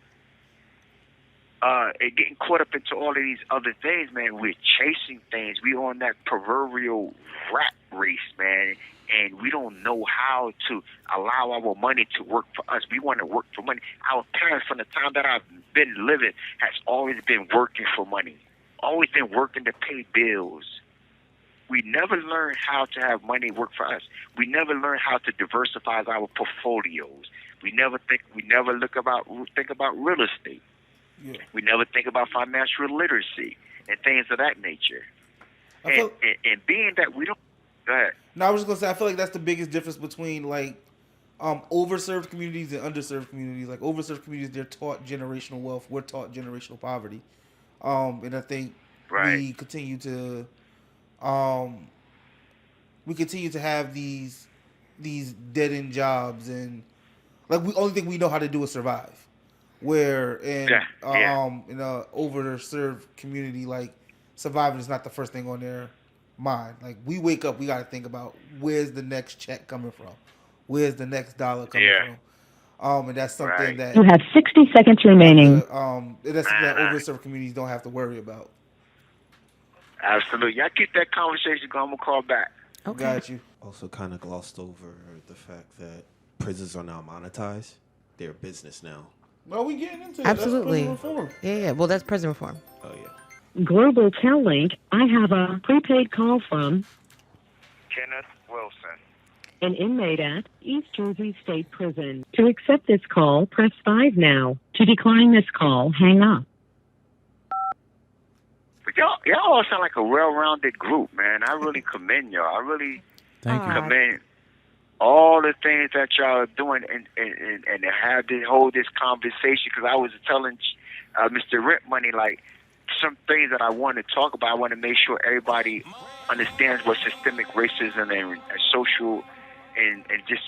getting caught up into all of these other things, man. We're chasing things. We're on that proverbial rat race, man, and we don't know how to allow our money to work for us. We want to work for money. Our parents, from the time that I've been living, has always been working for money, always been working to pay bills. We never learn how to have money work for us. We never learn how to diversify our portfolios. We never think about real estate. Yeah. We never think about financial literacy and things of that nature. And being that we don't, go ahead. No, I was just gonna say, I feel like that's the biggest difference between like overserved communities and underserved communities. Like overserved communities, they're taught generational wealth. We're taught generational poverty. And I think we continue to have these dead end jobs, and like the only thing we know how to do is survive. Where in a overserved community, like surviving is not the first thing on their mind. Like we wake up, we got to think about where's the next check coming from, where's the next dollar coming from, and that's something that you have 60 seconds remaining. That's something that overserved communities don't have to worry about. Absolutely. Y'all keep that conversation going. I'm going to call back. Okay. Got you. Also kind of glossed over the fact that prisons are now monetized. They're a business now. Well, we getting into it. Absolutely. That's prison reform. Yeah. Well, that's prison reform. Oh, yeah. Global Tel Link, I have a prepaid call from Kenneth Wilson, an inmate at East Jersey State Prison. To accept this call, press 5 now. To decline this call, hang up. But y'all all sound like a well-rounded group, man. I really commend y'all. I really commend all the things that y'all are doing, and to have this hold this conversation. Because I was telling Mr. Rent Money, like, some things that I want to talk about. I want to make sure everybody understands what systemic racism and social and just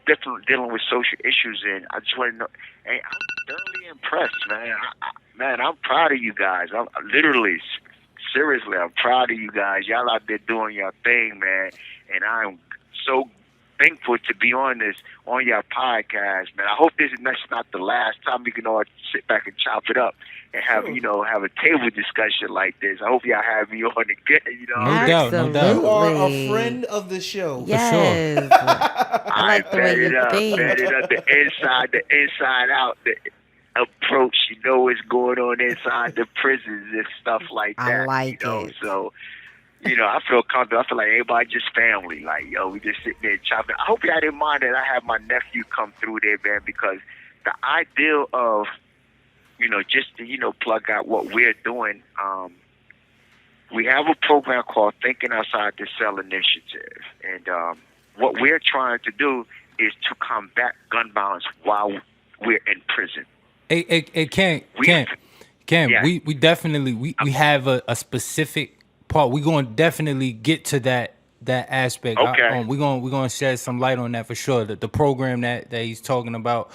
different dealing with social issues. And I just want to know. And I'm thoroughly impressed, man. Man, I'm proud of you guys. I'm literally, seriously, I'm proud of you guys. Y'all out there doing your thing, man. And I'm so thankful to be on your podcast, man. I hope this is not the last time we can all sit back and chop it up and have have a table discussion like this. I hope y'all have me on again. No doubt. You are a friend of the show. Yes. For sure. I like the way you think. Bet it up, the inside out, the approach. You know what's going on inside the prisons and stuff like that. I like it. So, I feel comfortable. I feel like everybody just family. Like, we just sitting there chopping. I hope y'all didn't mind that I have my nephew come through there, man, because the ideal of, just to, plug out what we're doing, we have a program called Thinking Outside the Cell Initiative. And what we're trying to do is to combat gun violence while we're in prison. Hey, Ken, Yeah. we definitely, we have a specific part. We're going to definitely get to that aspect. Okay. We're going to shed some light on that for sure. The program that he's talking about,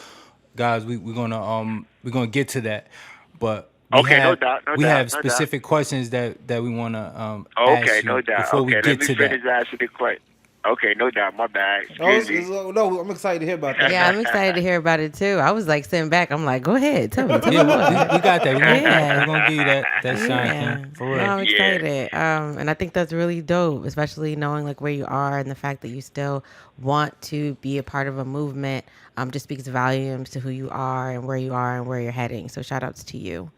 guys, we're going to get to that. But we have specific questions that we want to ask you no doubt. before we get let me to finish that. asking the question. Okay, no doubt. My bad. No, Excuse me. I'm excited to hear about that. Yeah, I'm excited to hear about it too. I was like sitting back. I'm like, go ahead, tell me more. We got that. We're Yeah. going to give you that shine, Yeah. Ken, for real. No, I'm excited. And I think that's really dope, especially knowing like where you are and the fact that you still want to be a part of a movement. Just speaks volumes to who you are and where you're heading. So shout outs to you.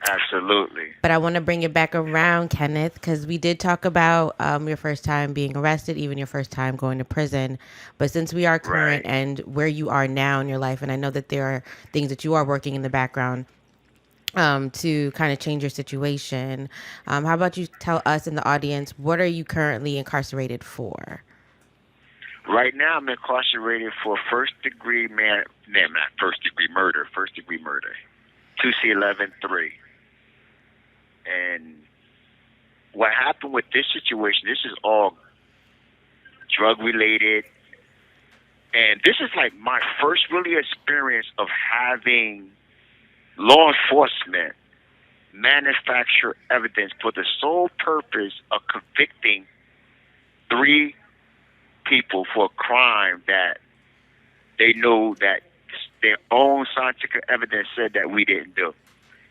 Absolutely. But I want to bring it back around, Kenneth, because we did talk about your first time being arrested, even your first time going to prison. But since we are current and where you are now in your life, and I know that there are things that you are working in the background to kind of change your situation, how about you tell us in the audience, what are you currently incarcerated for? Right now, I'm incarcerated for first degree murder. 2C11-3. And what happened with this situation, this is all drug related. And this is like my first really experience of having law enforcement manufacture evidence for the sole purpose of convicting 3 people for a crime that they know that their own scientific evidence said that we didn't do.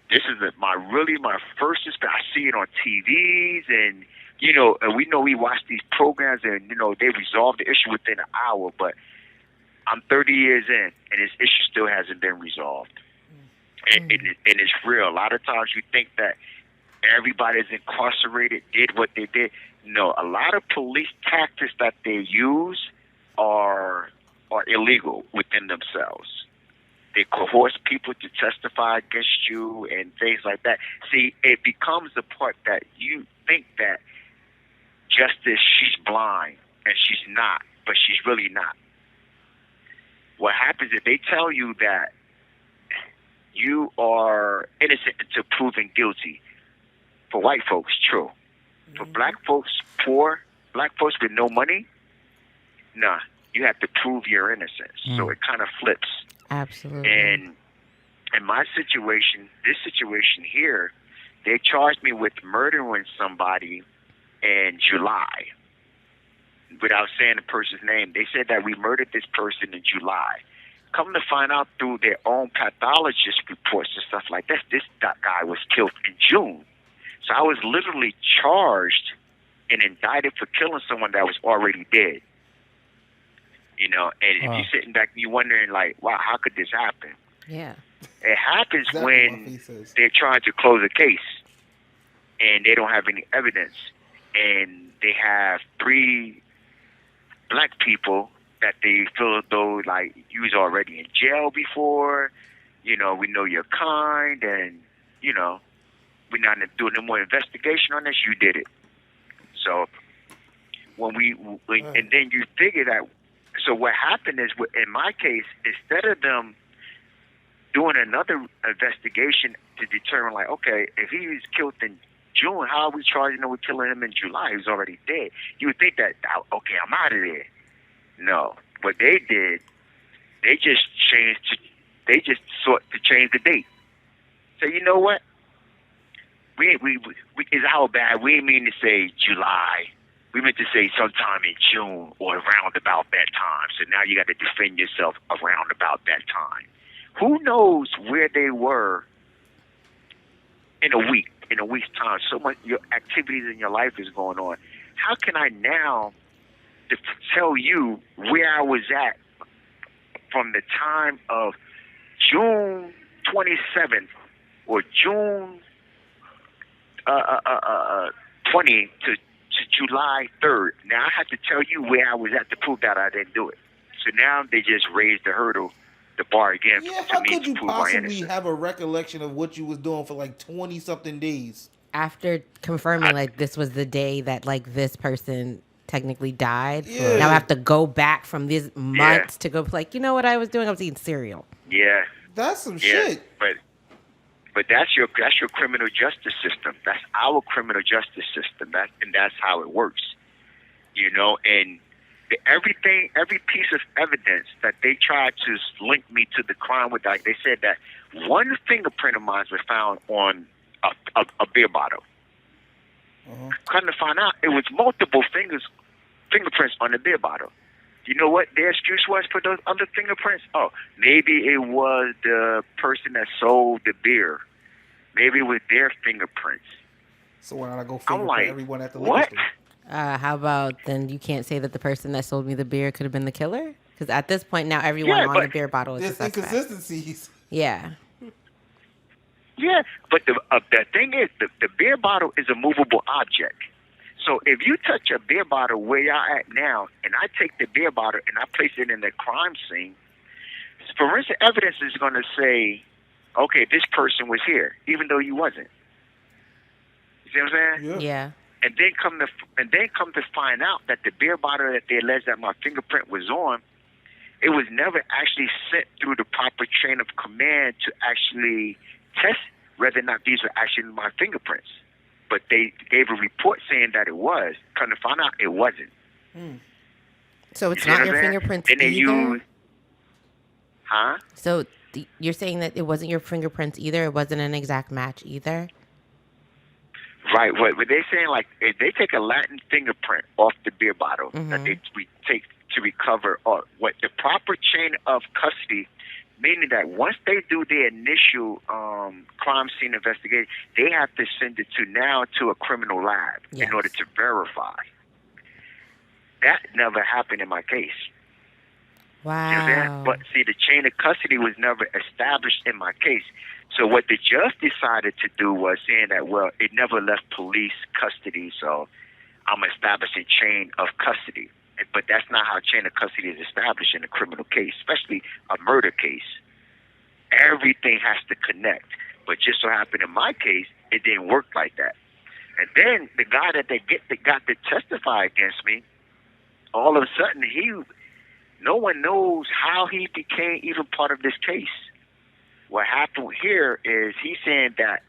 This is my first experience. I see it on TVs, and and we watch these programs, and they resolve the issue within an hour. But I'm 30 years in, and this issue still hasn't been resolved, and it's real. A lot of times you think that everybody that's incarcerated did what they did. No, a lot of police tactics that they use are illegal within themselves. They coerce people to testify against you and things like that. See, it becomes the part that you think that justice, she's blind, and she's not, but she's really not. What happens is they tell you that you are innocent until proven guilty. For white folks, true. For black folks, poor black folks with no money, nah, you have to prove your innocence. So it kind of flips. Absolutely. And in my situation, this situation here, they charged me with murdering somebody in July. Without saying the person's name, they said that we murdered this person in July. Come to find out through their own pathologist reports and stuff like that, this guy was killed in June. So I was literally charged and indicted for killing someone that was already dead. And if you're sitting back and you're wondering, like, wow, how could this happen? Yeah. It happens when they're trying to close a case and they don't have any evidence. And they have 3 black people that they feel as though, like, you was already in jail before. We know you're kind, and, we're not doing no more investigation on this. You did it. So and then you figure that. So what happened is, in my case, instead of them doing another investigation to determine, like, okay, if he was killed in June, how are we charging him with killing him in July? He was already dead. You would think that, okay, I'm out of there. No, what they did, they just sought to change the date. So you know what? We is how bad. We didn't mean to say July. We meant to say sometime in June or around about that time. So now you got to defend yourself around about that time. Who knows where they were in a week's time? So much your activities in your life is going on. How can I now tell you where I was at from the time of June 27th or June 20 to July 3rd. Now I have to tell you where I was at to prove that I didn't do it. So now they just raised the hurdle, the bar again How to me could to you prove my possibly innocence. have a recollection of what you was doing for like 20-something days? After confirming, like, this was the day that, like, this person technically died. Yeah. Now I have to go back from these months to go, like, you know what I was doing? I was eating cereal. Yeah. That's some Yeah. shit. But that's your criminal justice system. That's our criminal justice system. And that's how it works. You know, and every piece of evidence that they tried to link me to the crime with, like they said that one fingerprint of mine was found on a beer bottle. Come to find out, it was multiple fingerprints on the beer bottle. You know what their excuse was for those other fingerprints? Oh, maybe it was the person that sold the beer. Maybe it was their fingerprints. So why not go fingerprint like, everyone at the what? liquor store? How about then you can't say that the person that sold me the beer could have been the killer? Because at this point now everyone on the beer bottle is a There's suspect. inconsistencies. Yeah. Yeah, but the thing is, the beer bottle is a movable object. So if you touch a beer bottle where y'all at now, and I take the beer bottle and I place it in the crime scene, forensic evidence is going to say, okay, this person was here, even though you wasn't. You see what I'm saying? Yeah. And then come to find out that the beer bottle that they alleged that my fingerprint was on, it was never actually sent through the proper chain of command to actually test whether or not these were actually my fingerprints. But they gave a report saying that it was. Come to find out, it wasn't. So it's not your fingerprints either? Huh? So you're saying that it wasn't your fingerprints either? It wasn't an exact match either? Right. What they're saying, like, if they take a Latin fingerprint off the beer bottle that we take to recover, or what the proper chain of custody, meaning that once they do the initial crime scene investigation, they have to send it to a criminal lab in order to verify. That never happened in my case. Wow. You know what I'm saying? But see, the chain of custody was never established in my case. So what the judge decided to do was saying that, well, it never left police custody, so I'm establishing chain of custody. But that's not how chain of custody is established in a criminal case, especially a murder case. Everything has to connect. But just so happened in my case, it didn't work like that. And then the guy that got to testify against me, all of a sudden, no one knows how he became even part of this case. What happened here is he's saying that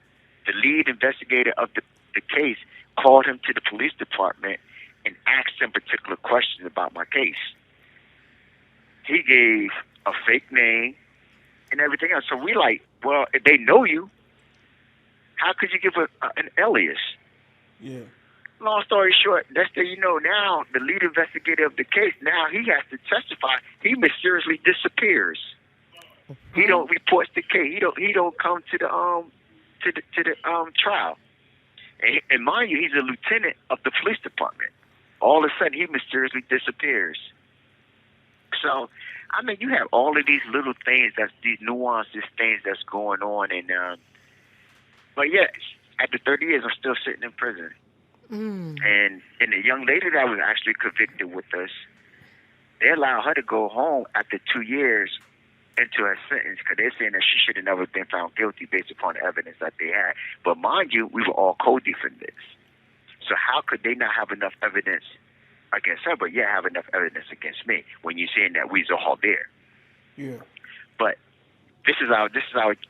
the lead investigator of the case called him to the police department and asked him particular questions about my case. He gave a fake name and everything else. So we like, well, if they know you, how could you give an alias? Yeah. Long story short, now the lead investigator of the case, now he has to testify. He mysteriously disappears. He don't report the case. He don't come to the trial. And mind you, he's a lieutenant of the police department. All of a sudden, he mysteriously disappears. So, I mean, you have all of these little things, these nuances, things that's going on, and but yeah, after 30 years, I'm still sitting in prison. And the young lady that was actually convicted with us, they allowed her to go home after 2 years into her sentence because they're saying that she should have never been found guilty based upon the evidence that they had. But mind you, we were all co-defendants. So how could they not have enough evidence against her, but yeah, have enough evidence against me when you're saying that we's all there. Yeah. But this is our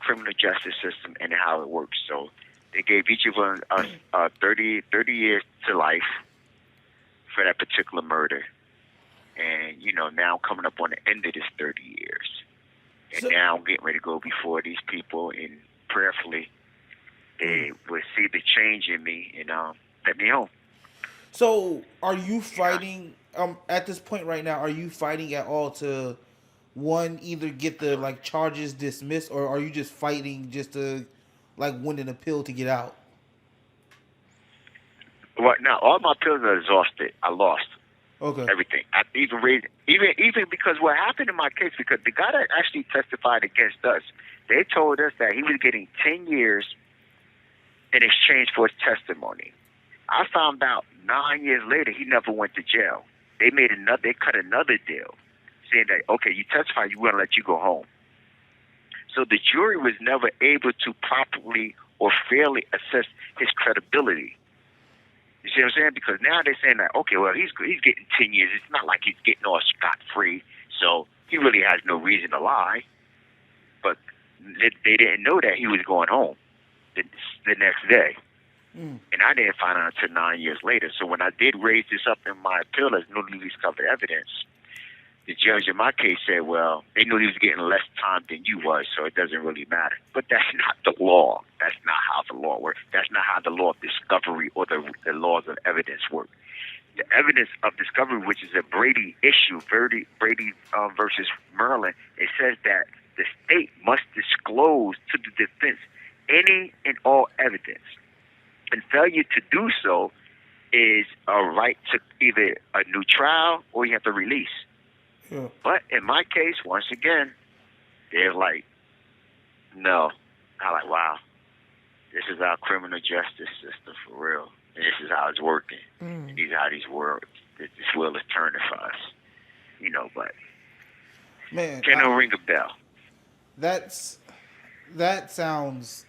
criminal justice system and how it works. So they gave each of us 30 years to life for that particular murder. And, you know, now I'm coming up on the end of this 30 years. And now I'm getting ready to go before these people, and prayerfully they will see the change in me and let me home. So are you fighting, at this point right now, are you fighting at all to, one, either get the, like, charges dismissed, or are you just fighting just to, like, win an appeal to get out? Well, now all my appeals are exhausted. I lost. Okay. Everything. I even raised, even because what happened in my case, because the guy that actually testified against us, they told us that he was getting 10 years in exchange for his testimony. I found out 9 years later he never went to jail. They cut another deal, saying that, okay, you testified, we're gonna let you go home. So the jury was never able to properly or fairly assess his credibility. You see what I'm saying? Because now they're saying that, okay, well, he's getting 10 years. It's not like he's getting all scot-free, so he really has no reason to lie. But they didn't know that he was going home the next day. And I didn't find out until 9 years later. So when I did raise this up in my appeal as newly discovered evidence, the judge in my case said, well, they knew he was getting less time than you was, so it doesn't really matter. But that's not the law. That's not how the law works. That's not how the law of discovery or the laws of evidence work. The evidence of discovery, which is a Brady issue, Brady versus Maryland, it says that the state must disclose to the defense any and all evidence. And failure to do so is a right to either a new trial or you have to release. Yeah. But in my case, once again, they're like, no. I'm like, wow, this is our criminal justice system for real. And this is how it's working. And these are how this world is turning for us. You know, but man, can no ring a bell. That sounds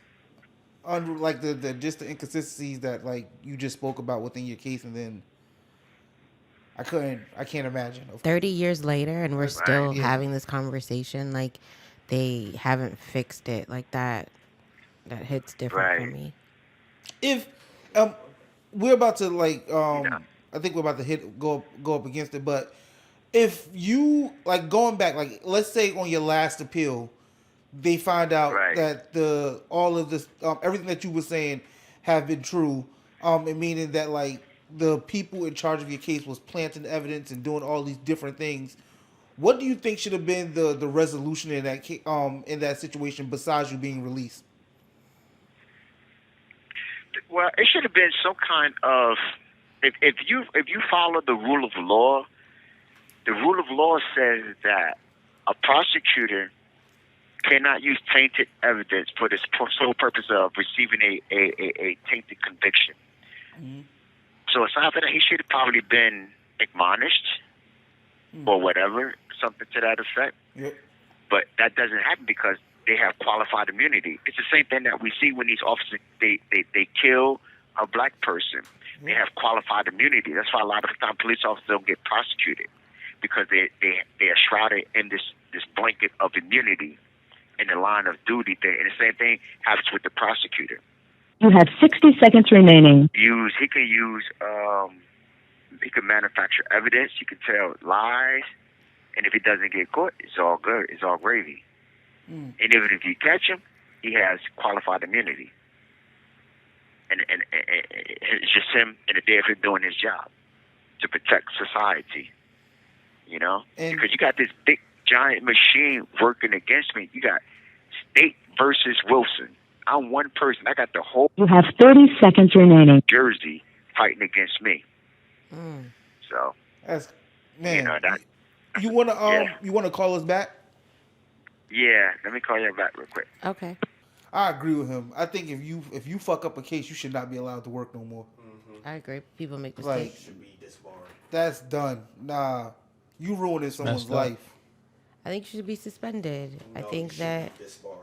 like the just the inconsistencies that like you just spoke about within your case, and then I can't imagine. 30 years later, and we're still having this conversation. Like, they haven't fixed it. Like, that hits different for me. If we're about to I think we're about to go up against it, but if you like going back, like let's say on your last appeal, they find out that all of this everything that you were saying have been true, and meaning that like the people in charge of your case was planting evidence and doing all these different things. What do you think should have been the resolution in that situation besides you being released? Well, it should have been some kind of if you follow the rule of law. The rule of law says that a prosecutor cannot use tainted evidence for the sole purpose of receiving a tainted conviction. Mm-hmm. So aside from that, he should have probably been admonished or whatever, something to that effect. Yep. But that doesn't happen because they have qualified immunity. It's the same thing that we see when these officers, they kill a black person. Mm-hmm. They have qualified immunity. That's why a lot of the time police officers don't get prosecuted because they are shrouded in this blanket of immunity in the line of duty thing. And the same thing happens with the prosecutor. You have 60 seconds remaining. He can manufacture evidence. He can tell lies. And if he doesn't get caught, it's all good. It's all gravy. And even if you catch him, he has qualified immunity. And it's just him in the day of him doing his job to protect society. You know? Because you got this big, giant machine working against me. You got State versus Wilson. I'm one person. I got the whole... You have 30 seconds remaining. Jersey fighting against me. So... That's... Man, you know, that... You wanna call us back? Yeah, let me call you back real quick. Okay. I agree with him. I think if you fuck up a case, you should not be allowed to work no more. Mm-hmm. I agree. People make mistakes. Like, should be disbarred. That's done. Nah, you ruining someone's life. I think you should be suspended. No, I think that. Disbarred.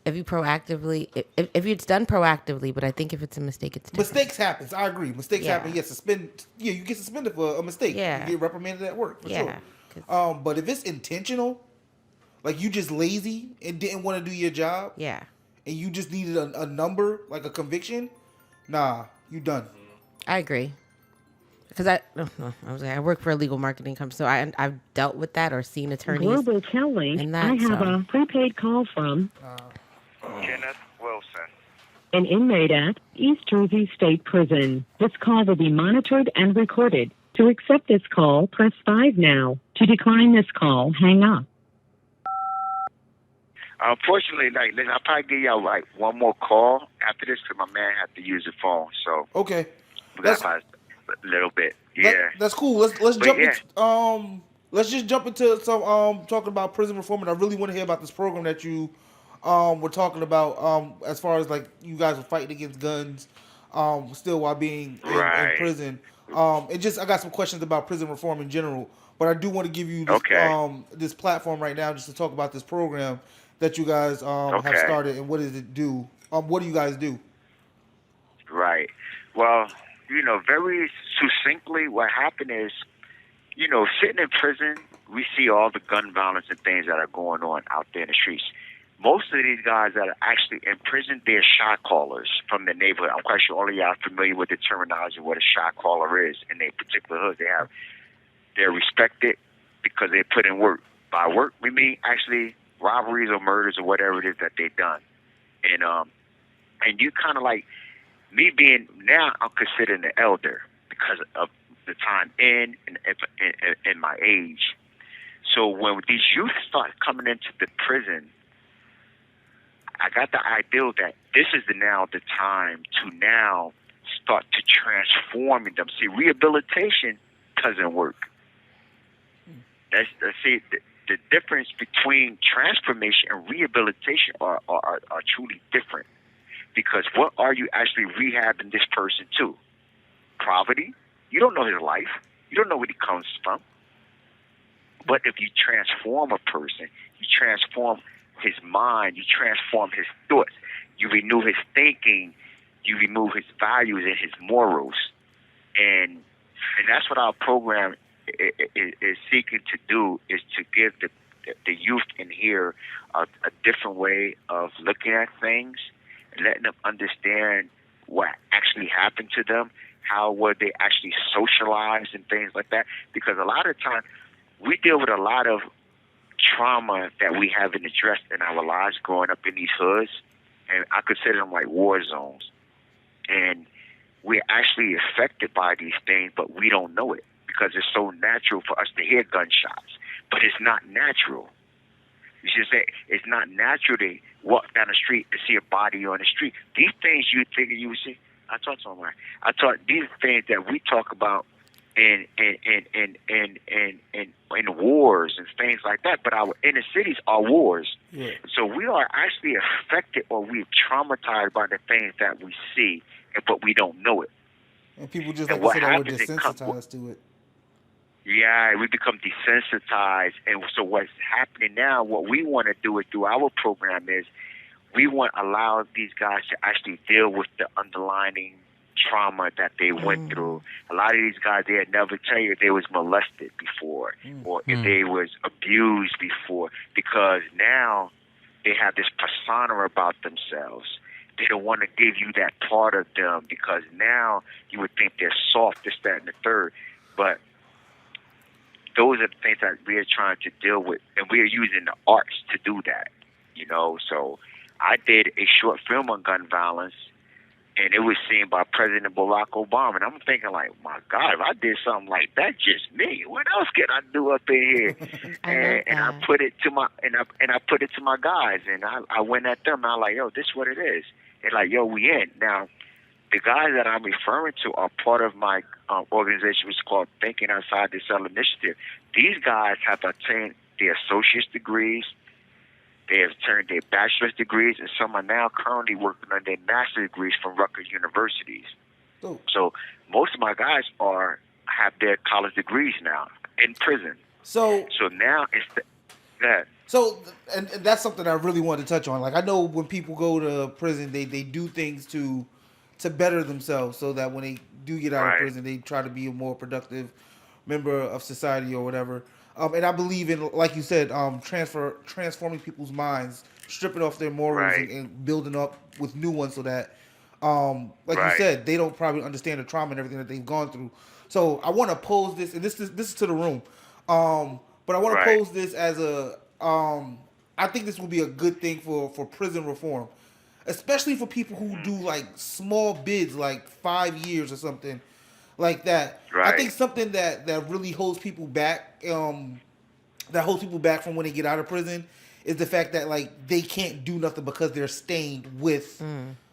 if you proactively, if it's done proactively, but I think if it's a mistake, it's different. Mistakes happens. I agree. Mistakes Yeah. happen. You get suspended for a mistake. Yeah. You get reprimanded at work for Yeah, sure. But if it's intentional, like you just lazy and didn't want to do your job, Yeah. and you just needed a number, like a conviction, nah, you done. I agree. Because I work for a legal marketing company, so I've dealt with that or seen attorneys. Global Telly, and that, I have so. a prepaid call from Kenneth Wilson. an inmate at East Jersey State Prison. This call will be monitored and recorded. To accept this call, press 5 now. To decline this call, hang up. Unfortunately, listen, I'll probably give y'all one more call after this because my man had to use the phone. So okay, we got about a little bit. Yeah, that's cool. Let's But jump yeah. into let's just jump into some talking about prison reform, and I really want to hear about this program that you were talking about as far as like you guys were fighting against guns still while being in prison. And just I got some questions about prison reform in general, but I do want to give you this this platform right now just to talk about this program that you guys have started and what does it do? What do you guys do? Right. Well, very succinctly, what happened is, sitting in prison, we see all the gun violence and things that are going on out there in the streets. Most of these guys that are actually in prison, they're shot callers from the neighborhood. I'm quite sure all of y'all are familiar with the terminology of what a shot caller is in their particular hood. They're respected because they put in work. By work, we mean actually robberies or murders or whatever it is that they've done. And you kind of like, me being, now I'm considered an elder because of the time in my age. So when these youth start coming into the prison, I got the ideal that this is now the time to now start to transforming them. See, rehabilitation doesn't work. See, the difference between transformation and rehabilitation are truly different. Because what are you actually rehabbing this person to? Poverty? You don't know his life. You don't know where he comes from. But if you transform a person, you transform his mind, you transform his thoughts, you renew his thinking, you remove his values and his morals. And that's what our program is seeking to do, is to give the youth in here a different way of looking at things, letting them understand what actually happened to them, how were they actually socialized and things like that. Because a lot of times we deal with a lot of trauma that we haven't addressed in our lives growing up in these hoods, and I consider them like war zones. And we're actually affected by these things, but we don't know it because it's so natural for us to hear gunshots. But it's not natural. You should say it's not natural to walk down the street and see a body on the street. These things you figure you would see. I thought these things that we talk about in wars and things like that, but our inner cities are wars. Yeah. So we are actually affected, or we're traumatized by the things that we see, but we don't know it. And people just like you said, we're desensitized to it. Yeah, we become desensitized. And so what's happening now, what we want to do through our program is we want to allow these guys to actually deal with the underlying trauma that they went through. A lot of these guys, they'll never tell you if they was molested before or if they was abused before, because now they have this persona about themselves. They don't want to give you that part of them because now you would think they're soft, this, that, and the third. But those are the things that we're trying to deal with, and we're using the arts to do that, So I did a short film on gun violence, and it was seen by President Barack Obama. And I'm thinking, like, my God, if I did something like that, just me, what else can I do up in here? and I put it to my I put it to my guys, and I went at them. And I'm like, yo, this is what it is. They're like, yo, we in now. The guys that I'm referring to are part of my organization, which is called Thinking Outside the Cell Initiative. These guys have obtained their associate's degrees, they have turned their bachelor's degrees, and some are now currently working on their master's degrees from Rutgers universities. Ooh. So most of my guys have their college degrees now in prison. So now it's that. So, and that's something I really wanted to touch on. Like, I know when people go to prison, they do things to better themselves, so that when they do get out of Right. prison, they try to be a more productive member of society or whatever. And I believe in, like you said, transforming people's minds, stripping off their morals, Right. and building up with new ones, so that, like you Right. said, they don't probably understand the trauma and everything that they've gone through. So I want to pose this, and this is to the room. But I want to Right. pose this as a, I think this will be a good thing for prison reform, especially for people who do like small bids, like 5 years or something like that. I Right. think something that really holds people back, that holds people back from when they get out of prison, is the fact that like they can't do nothing because they're stained with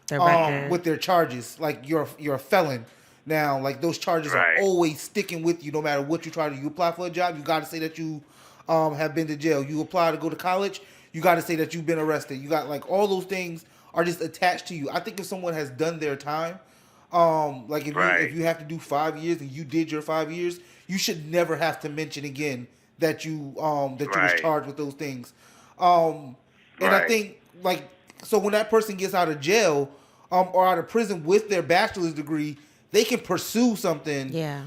Their record. with their charges. Like you're a felon now. Like those charges Right. are always sticking with you, no matter what you try to do. You apply for a job, you got to say that you have been to jail. You apply to go to college, you got to say that you've been arrested. You got like all those things are just attached to you. I think if someone has done their time, like Right. if you have to do 5 years and you did your 5 years, you should never have to mention again that you you was Right. charged with those things. And I Right. think like, so when that person gets out of jail or out of prison with their bachelor's degree, they can pursue something Yeah.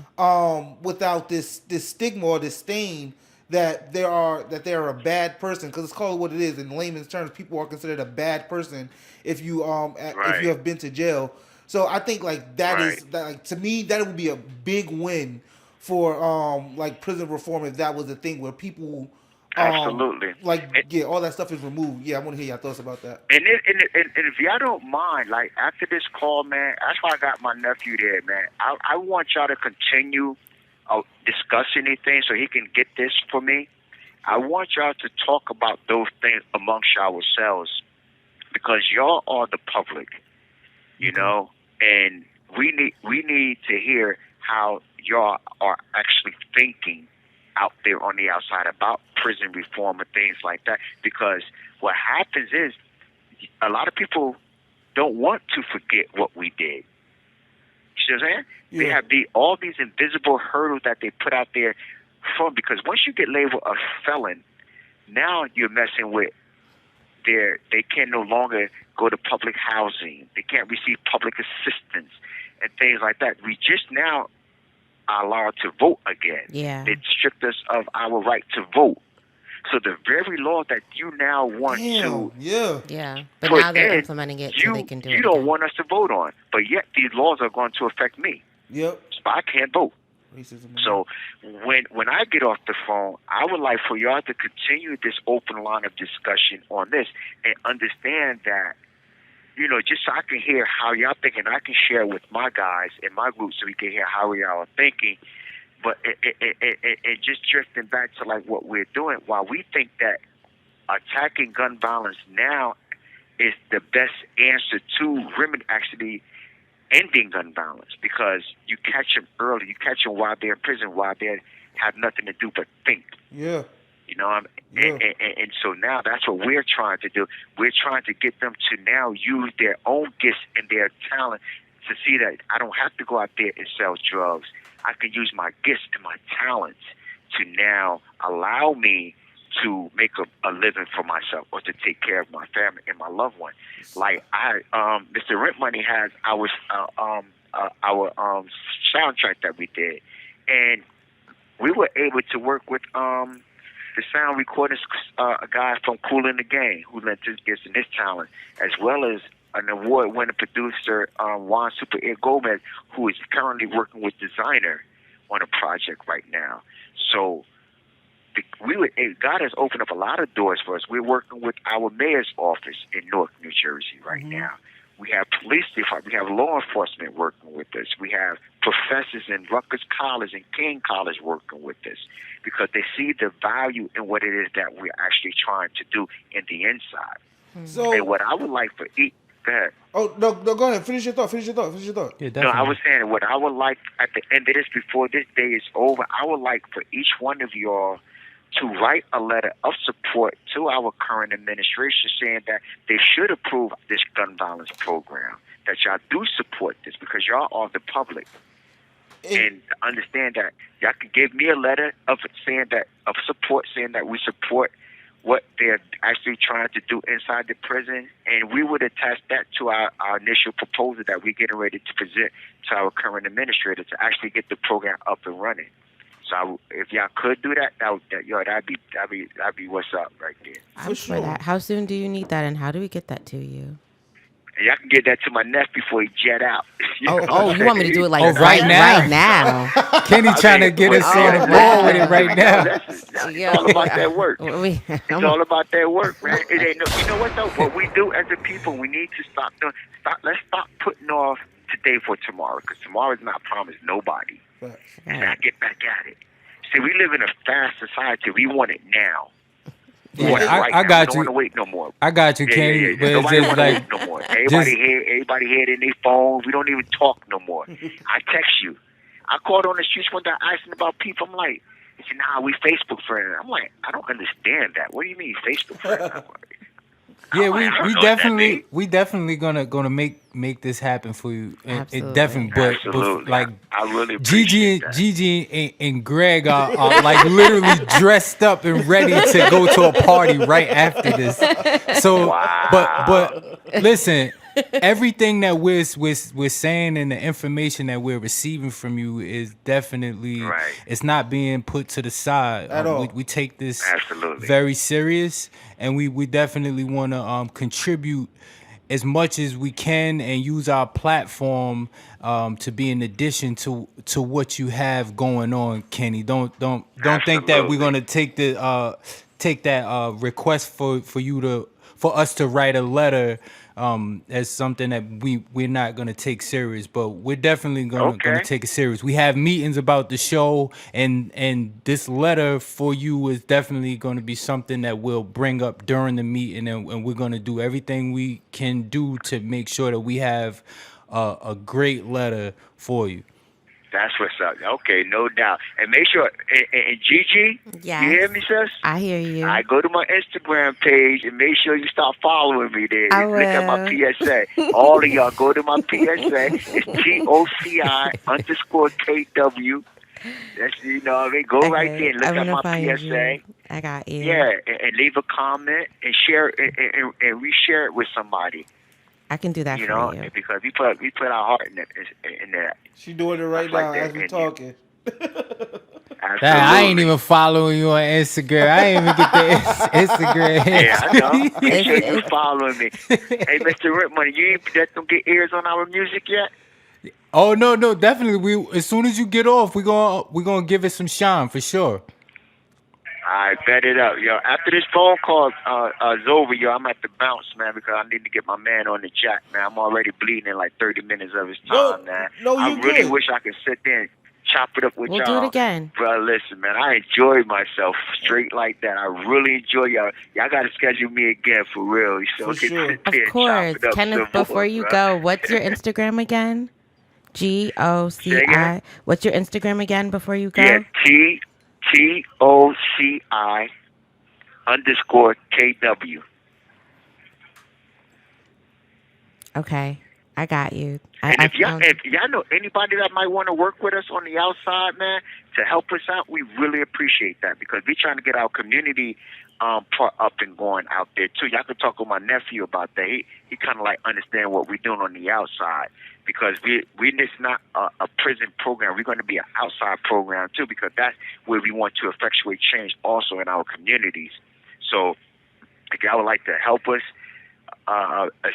without this stigma or this stain that they're a bad person, because it's called what it is in layman's terms. People are considered a bad person if you if Right. you have been to jail. So I think like that is Right. that, like, to me, that would be a big win for like prison reform if that was a thing where people Absolutely. like And- yeah, all that stuff is removed. Yeah, I want to hear your thoughts about that. And if y'all don't mind, like after this call, man, that's why I got my nephew there, man. I want y'all to continue discussing anything so he can get this for me. I want y'all to talk about those things amongst yourselves because y'all are the public, you know, and we need to hear how y'all are actually thinking out there on the outside about prison reform and things like that, because what happens is a lot of people don't want to forget what we did. You see what I'm saying? They Yeah. have all these invisible hurdles that they put out there from, because once you get labeled a felon, now you're messing with they can no longer go to public housing. They can't receive public assistance and things like that. We just now are allowed to vote again. Yeah. They stripped us of our right to vote. So the very law that you now want Damn, to yeah. Yeah. But put now they're in, implementing it so they can do it. you don't again. want us to vote on, but yet these laws are going to affect me. Yep. So I can't vote. Racism. So when I get off the phone, I would like for y'all to continue this open line of discussion on this and understand that, you know, just so I can hear how y'all thinking, I can share with my guys in my group so we can hear how y'all are thinking. But it just drifting back to like what we're doing, while we think that attacking gun violence now is the best answer to remedy actually ending gun violence, because you catch them early, you catch them while they're in prison, while they have nothing to do but think. Yeah. You know, Yeah. and so now that's what we're trying to do. We're trying to get them to now use their own gifts and their talent to see that I don't have to go out there and sell drugs. I can use my gifts and my talents to now allow me to make a living for myself or to take care of my family and my loved one. Like Mr. Rent Money has our soundtrack that we did, and we were able to work with the sound recording a guy from Kool in the Game who lent his gifts and his talent, as well as an award-winning producer, Juan Super Air Gomez, who is currently working with Designer on a project right now. So God has opened up a lot of doors for us. We're working with our mayor's office in Newark, New Jersey right now. We have police department, we have law enforcement working with us. We have professors in Rutgers College and King College working with us, because they see the value in what it is that we're actually trying to do in the inside. So And what I would like for each, go ahead. oh no, go ahead. Finish your thought. Yeah, No, definitely. I was saying what I would like at the end of this, before this day is over, I would like for each one of y'all to write a letter of support to our current administration saying that they should approve this gun violence program, that y'all do support this because y'all are the public. And understand that y'all can give me a letter of support saying that we support what they're actually trying to do inside the prison, and we would attach that to our initial proposal that we're getting ready to present to our current administrator to actually get the program up and running. So if y'all could do that, that'd be what's up right there. I'm for that. How soon do you need that, and how do we get that to you? And y'all can get that to my nephew before he jet out. You know what Oh, I'm you want me to saying? do it like right now? Right now. Kenny trying to get us on the ball with it right now. It's all about that work. It's all about that work, man. It ain't no. You know what though? What we do as a people, we need to stop doing. Let's stop putting off today for tomorrow, because tomorrow is not promised nobody. Right. And I get back at it. See, we live in a fast society. We want it now. Yeah, Right I now. got We don't you. want to wait no more. I got you, Kenny. But it's Nobody just want to like wait no more. Everybody had in their phones. We don't even talk no more. I text you. I called on the streets one day asking about people. I'm like, he said, nah, we Facebook friends. I'm like, I don't understand that. What do you mean Facebook friends? yeah, we definitely gonna make this happen for you. It definitely, but like I really appreciate Gigi and Greg are like literally dressed up and ready to go to a party right after this. So, but listen, everything that we're saying and the information that we're receiving from you is definitely it's not being put to the side at all. We take this very serious, and we definitely want to contribute as much as we can and use our platform to be an addition to what you have going on, Kenny. Don't think that we're gonna take that request for us to write a letter as something that we're not gonna take serious, but we're definitely gonna take it serious. We have meetings about the show, and this letter for you is definitely gonna be something that we'll bring up during the meeting, and we're gonna do everything we can do to make sure that we have a great letter for you. That's what's up. Okay, no doubt. And make sure, and Gigi, yes. You hear me, sis? I hear you. I go to my Instagram page and make sure you start following me there. I Look at my PSA. All of y'all go to my PSA. It's TOCI_KW. That's, you know what I mean? Go right there and look at my PSA. You. I got you. Yeah, and leave a comment and share and reshare it with somebody. I can do that for you. Because we put our heart in that. She doing it right now as we talking. I ain't even following you on Instagram. I ain't even get the Instagram. Yeah, I know. Make sure you following me. Hey, Mr. Rent Money, you ain't let them get ears on our music yet? Oh no, definitely. We as soon as you get off, we gonna give it some shine for sure. I bet it up, yo. After this phone call is over, yo, I'm at the bounce, man, because I need to get my man on the jack, man. I'm already bleeding in like 30 minutes of his time, man. I really wish I could sit there and chop it up with y'all. We'll do it again. Bro, listen, man, I enjoy myself straight like that. I really enjoy y'all. Y'all got to schedule me again for real. So for sure. Of course. Kenneth, before you go, what's your Instagram again? GOCI. What's your Instagram again before you go? Yeah, TOCI_KW. Okay, I got you. And if y'all know anybody that might want to work with us on the outside, man, to help us out, we really appreciate that, because we're trying to get our community part up and going out there too. Y'all can talk with my nephew about that. He kind of like understand what we're doing on the outside, because we're just not a prison program. We're going to be an outside program too, because that's where we want to effectuate change also in our communities. So if y'all would like to help us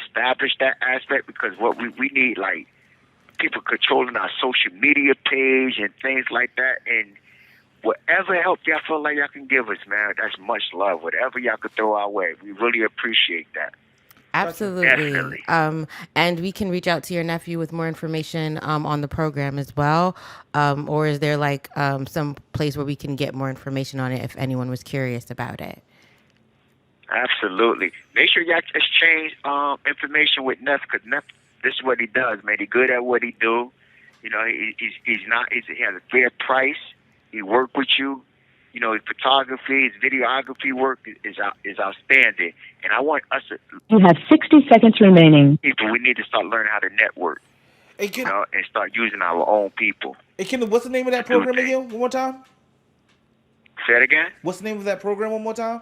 establish that aspect, because what we need, like, people controlling our social media page and things like that, and whatever help y'all feel like y'all can give us, man, that's much love. Whatever y'all could throw our way, we really appreciate that. Absolutely. Definitely. And we can reach out to your nephew with more information on the program as well. Or is there like some place where we can get more information on it if anyone was curious about it? Absolutely. Make sure y'all exchange information with Neff, because Neff, this is what he does, man. He's good at what he do. You know, he has a fair price. He work with you. You know, his photography, his videography work is outstanding. And I want us to... You have 60 seconds remaining. People, we need to start learning how to network. Hey, and start using our own people. Hey, Kenneth, what's the name of that program again? One more time? Say it again? What's the name of that program one more time?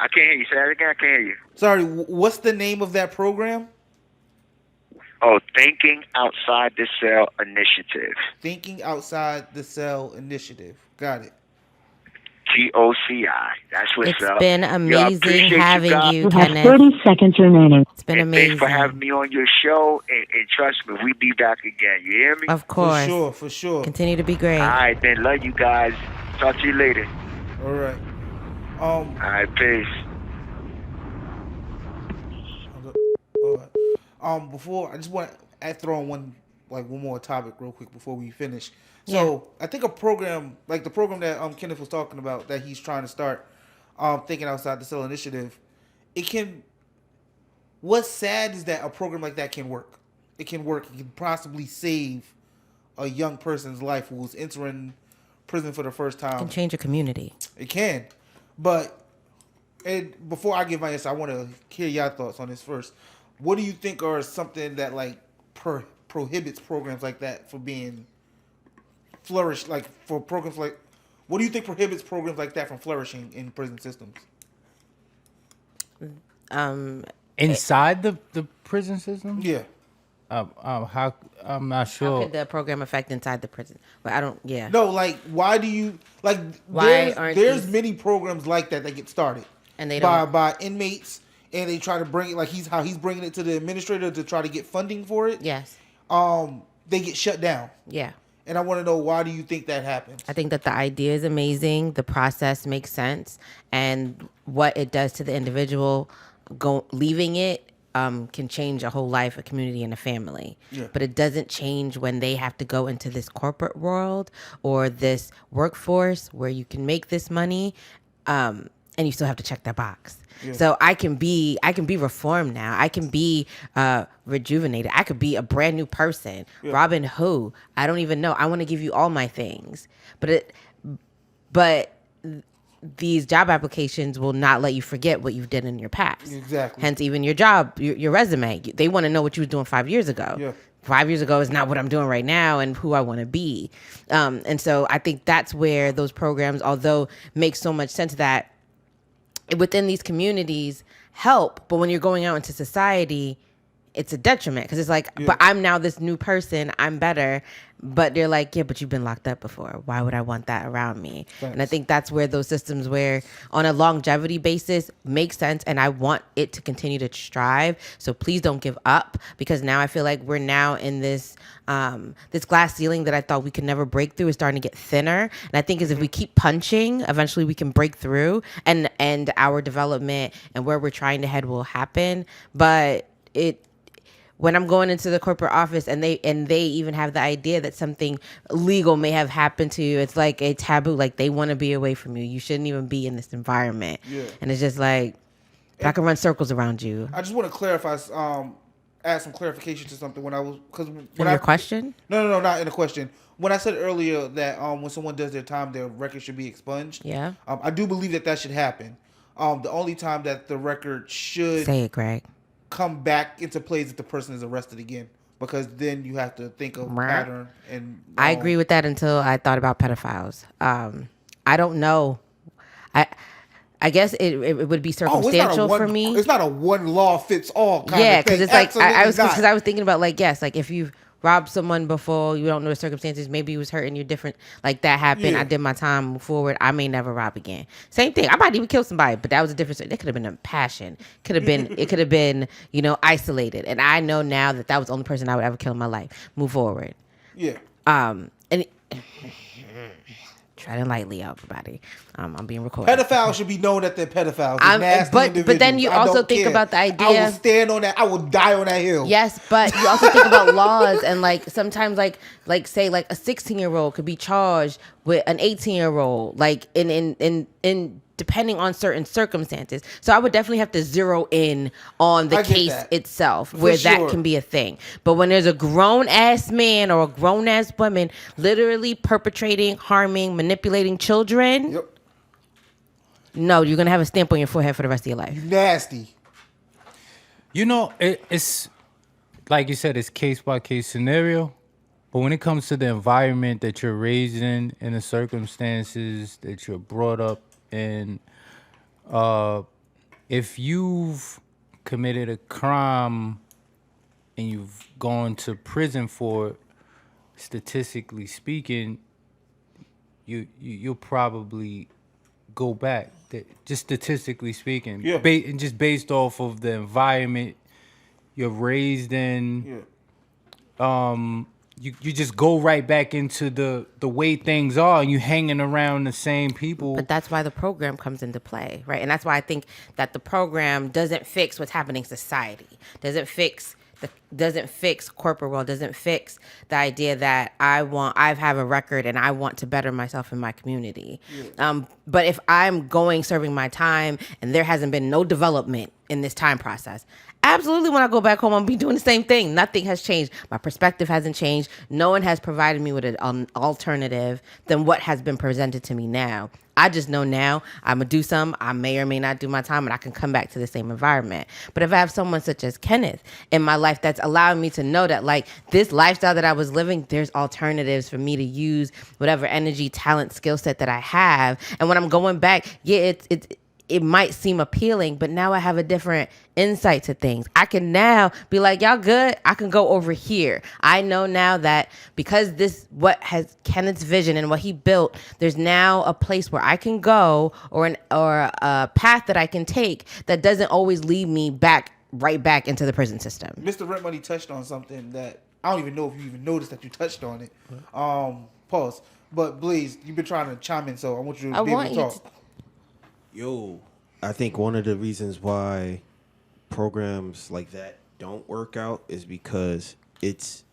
I can't hear you. Say that again. I can't hear you. Sorry, what's the name of that program? Oh, Thinking Outside the Cell Initiative. Thinking Outside the Cell Initiative. Got it. TOCI. That's what's It's up. been Yo, I amazing appreciate having guys. you, You have Kenneth. 30 seconds remaining. It's been And amazing. thanks for having me on your show. And trust me, we be back again. You hear me? Of course. For sure. Continue to be great. All right, then. Love you guys. Talk to you later. All right. All right, peace. All right. Before I just want to throw in one more topic real quick before we finish. So I think a program like the program that Kenneth was talking about that he's trying to start, Thinking Outside the Cell Initiative, it can. What's sad is that a program like that can work. It can work. It can possibly save a young person's life who was entering prison for the first time. It can change a community. It can. But before I give my answer, I want to hear your thoughts on this first. What do you think are something that prohibits programs like that from being flourished? Like for programs like, what do you think prohibits programs like that from flourishing in prison systems? Inside the prison system? Yeah. How I'm not sure. How could the program affect inside the prison? But I don't. Yeah. No, why do you Why aren't there's these- many programs like that get started And they don't. by inmates, and they try to bring it he's bringing it to the administrator to try to get funding for it. Yes. They get shut down. Yeah. And I want to know, why do you think that happens? I think that the idea is amazing. The process makes sense, and what it does to the individual, leaving it can change a whole life, a community, and a family. Yeah. But it doesn't change when they have to go into this corporate world or this workforce where you can make this money, and you still have to check that box. Yeah. So I can be reformed now. I can be rejuvenated. I could be a brand new person. Yeah. Robin who? I don't even know. I want to give you all my things. But these job applications will not let you forget what you've done in your past. Exactly. Hence, even your job, your resume, they want to know what you were doing 5 years ago. Yeah. 5 years ago is not what I'm doing right now and who I want to be. And so I think that's where those programs, although make so much sense that within these communities help, but when you're going out into society, it's a detriment because it's like, but I'm now this new person, I'm better. But they're like, yeah, but you've been locked up before. Why would I want that around me? Thanks. And I think that's where those systems where on a longevity basis make sense. And I want it to continue to strive. So please don't give up, because now I feel like we're now in this this glass ceiling that I thought we could never break through is starting to get thinner. And I think if we keep punching, eventually we can break through and our development and where we're trying to head will happen. But when I'm going into the corporate office and they even have the idea that something illegal may have happened to you, it's like a taboo. Like they want to be away from you. You shouldn't even be in this environment. Yeah. And it's just like, I can run circles around you. I just want to clarify, add some clarification to something Your question? No, not in a question. When I said earlier that when someone does their time, their record should be expunged. Yeah. I do believe that should happen. The only time that the record should say it, Greg, come back into play if the person is arrested again, because then you have to think of pattern. And I agree with that until I thought about pedophiles. I don't know. I guess it would be circumstantial for me. It's not a one law fits all kind of thing. Yeah, because it's like I was thinking about yes, like if you've robbed someone before, you don't know the circumstances, maybe he was hurting you different, like that happened. Yeah. I did my time, move forward. I may never rob again. Same thing. I might even kill somebody, but that was a different. It could have been a passion. It could have been isolated. And I know now that was the only person I would ever kill in my life. Move forward. Yeah. Treading lightly, everybody. I'm being recorded. Pedophiles should be known that they're pedophiles. But then you also think about the idea. I will stand on that. I will die on that hill. Yes, but you also think about laws and sometimes say a 16-year-old could be charged with an 18-year-old, in depending on certain circumstances. So I would definitely have to zero in on the case itself where that can be a thing. But when there's a grown-ass man or a grown-ass woman literally perpetrating, harming, manipulating children, no, you're going to have a stamp on your forehead for the rest of your life. You nasty. It's like you said, it's case-by-case scenario. But when it comes to the environment that you're raised in the circumstances that you're brought up in, if you've committed a crime and you've gone to prison for it, statistically speaking, you'll probably go back. Just statistically speaking, Yeah. and just based off of the environment you're raised in. Yeah. You just go right back into the way things are, and you hanging around the same people. But that's why the program comes into play, right? And that's why I think that the program doesn't fix what's happening in society, doesn't fix corporate world, doesn't fix the idea that I have a record and I want to better myself in my community. Yeah. But if I'm serving my time and there hasn't been no development in this time process, absolutely when I go back home, I'll be doing the same thing. Nothing has changed. My perspective hasn't changed. No one has provided me with an alternative than what has been presented to me now. I just know now I'm going to do something. I may or may not do my time, and I can come back to the same environment. But if I have someone such as Kenneth in my life that's allowing me to know that, like, this lifestyle that I was living, there's alternatives for me to use whatever energy, talent, skill set that I have. And when I'm going back, yeah, it might seem appealing, but now I have a different insight to things. I can now be like, y'all good? I can go over here. I know now that because what has Kenneth's vision and what he built, there's now a place where I can go or a path that I can take that doesn't always lead me right back into the prison system. Mr. Rent Money touched on something that I don't even know if you even noticed that you touched on it. Pause. But Blaze, you've been trying to chime in, so I want you to be able to talk. Yo, I think one of the reasons why programs like that don't work out is because it's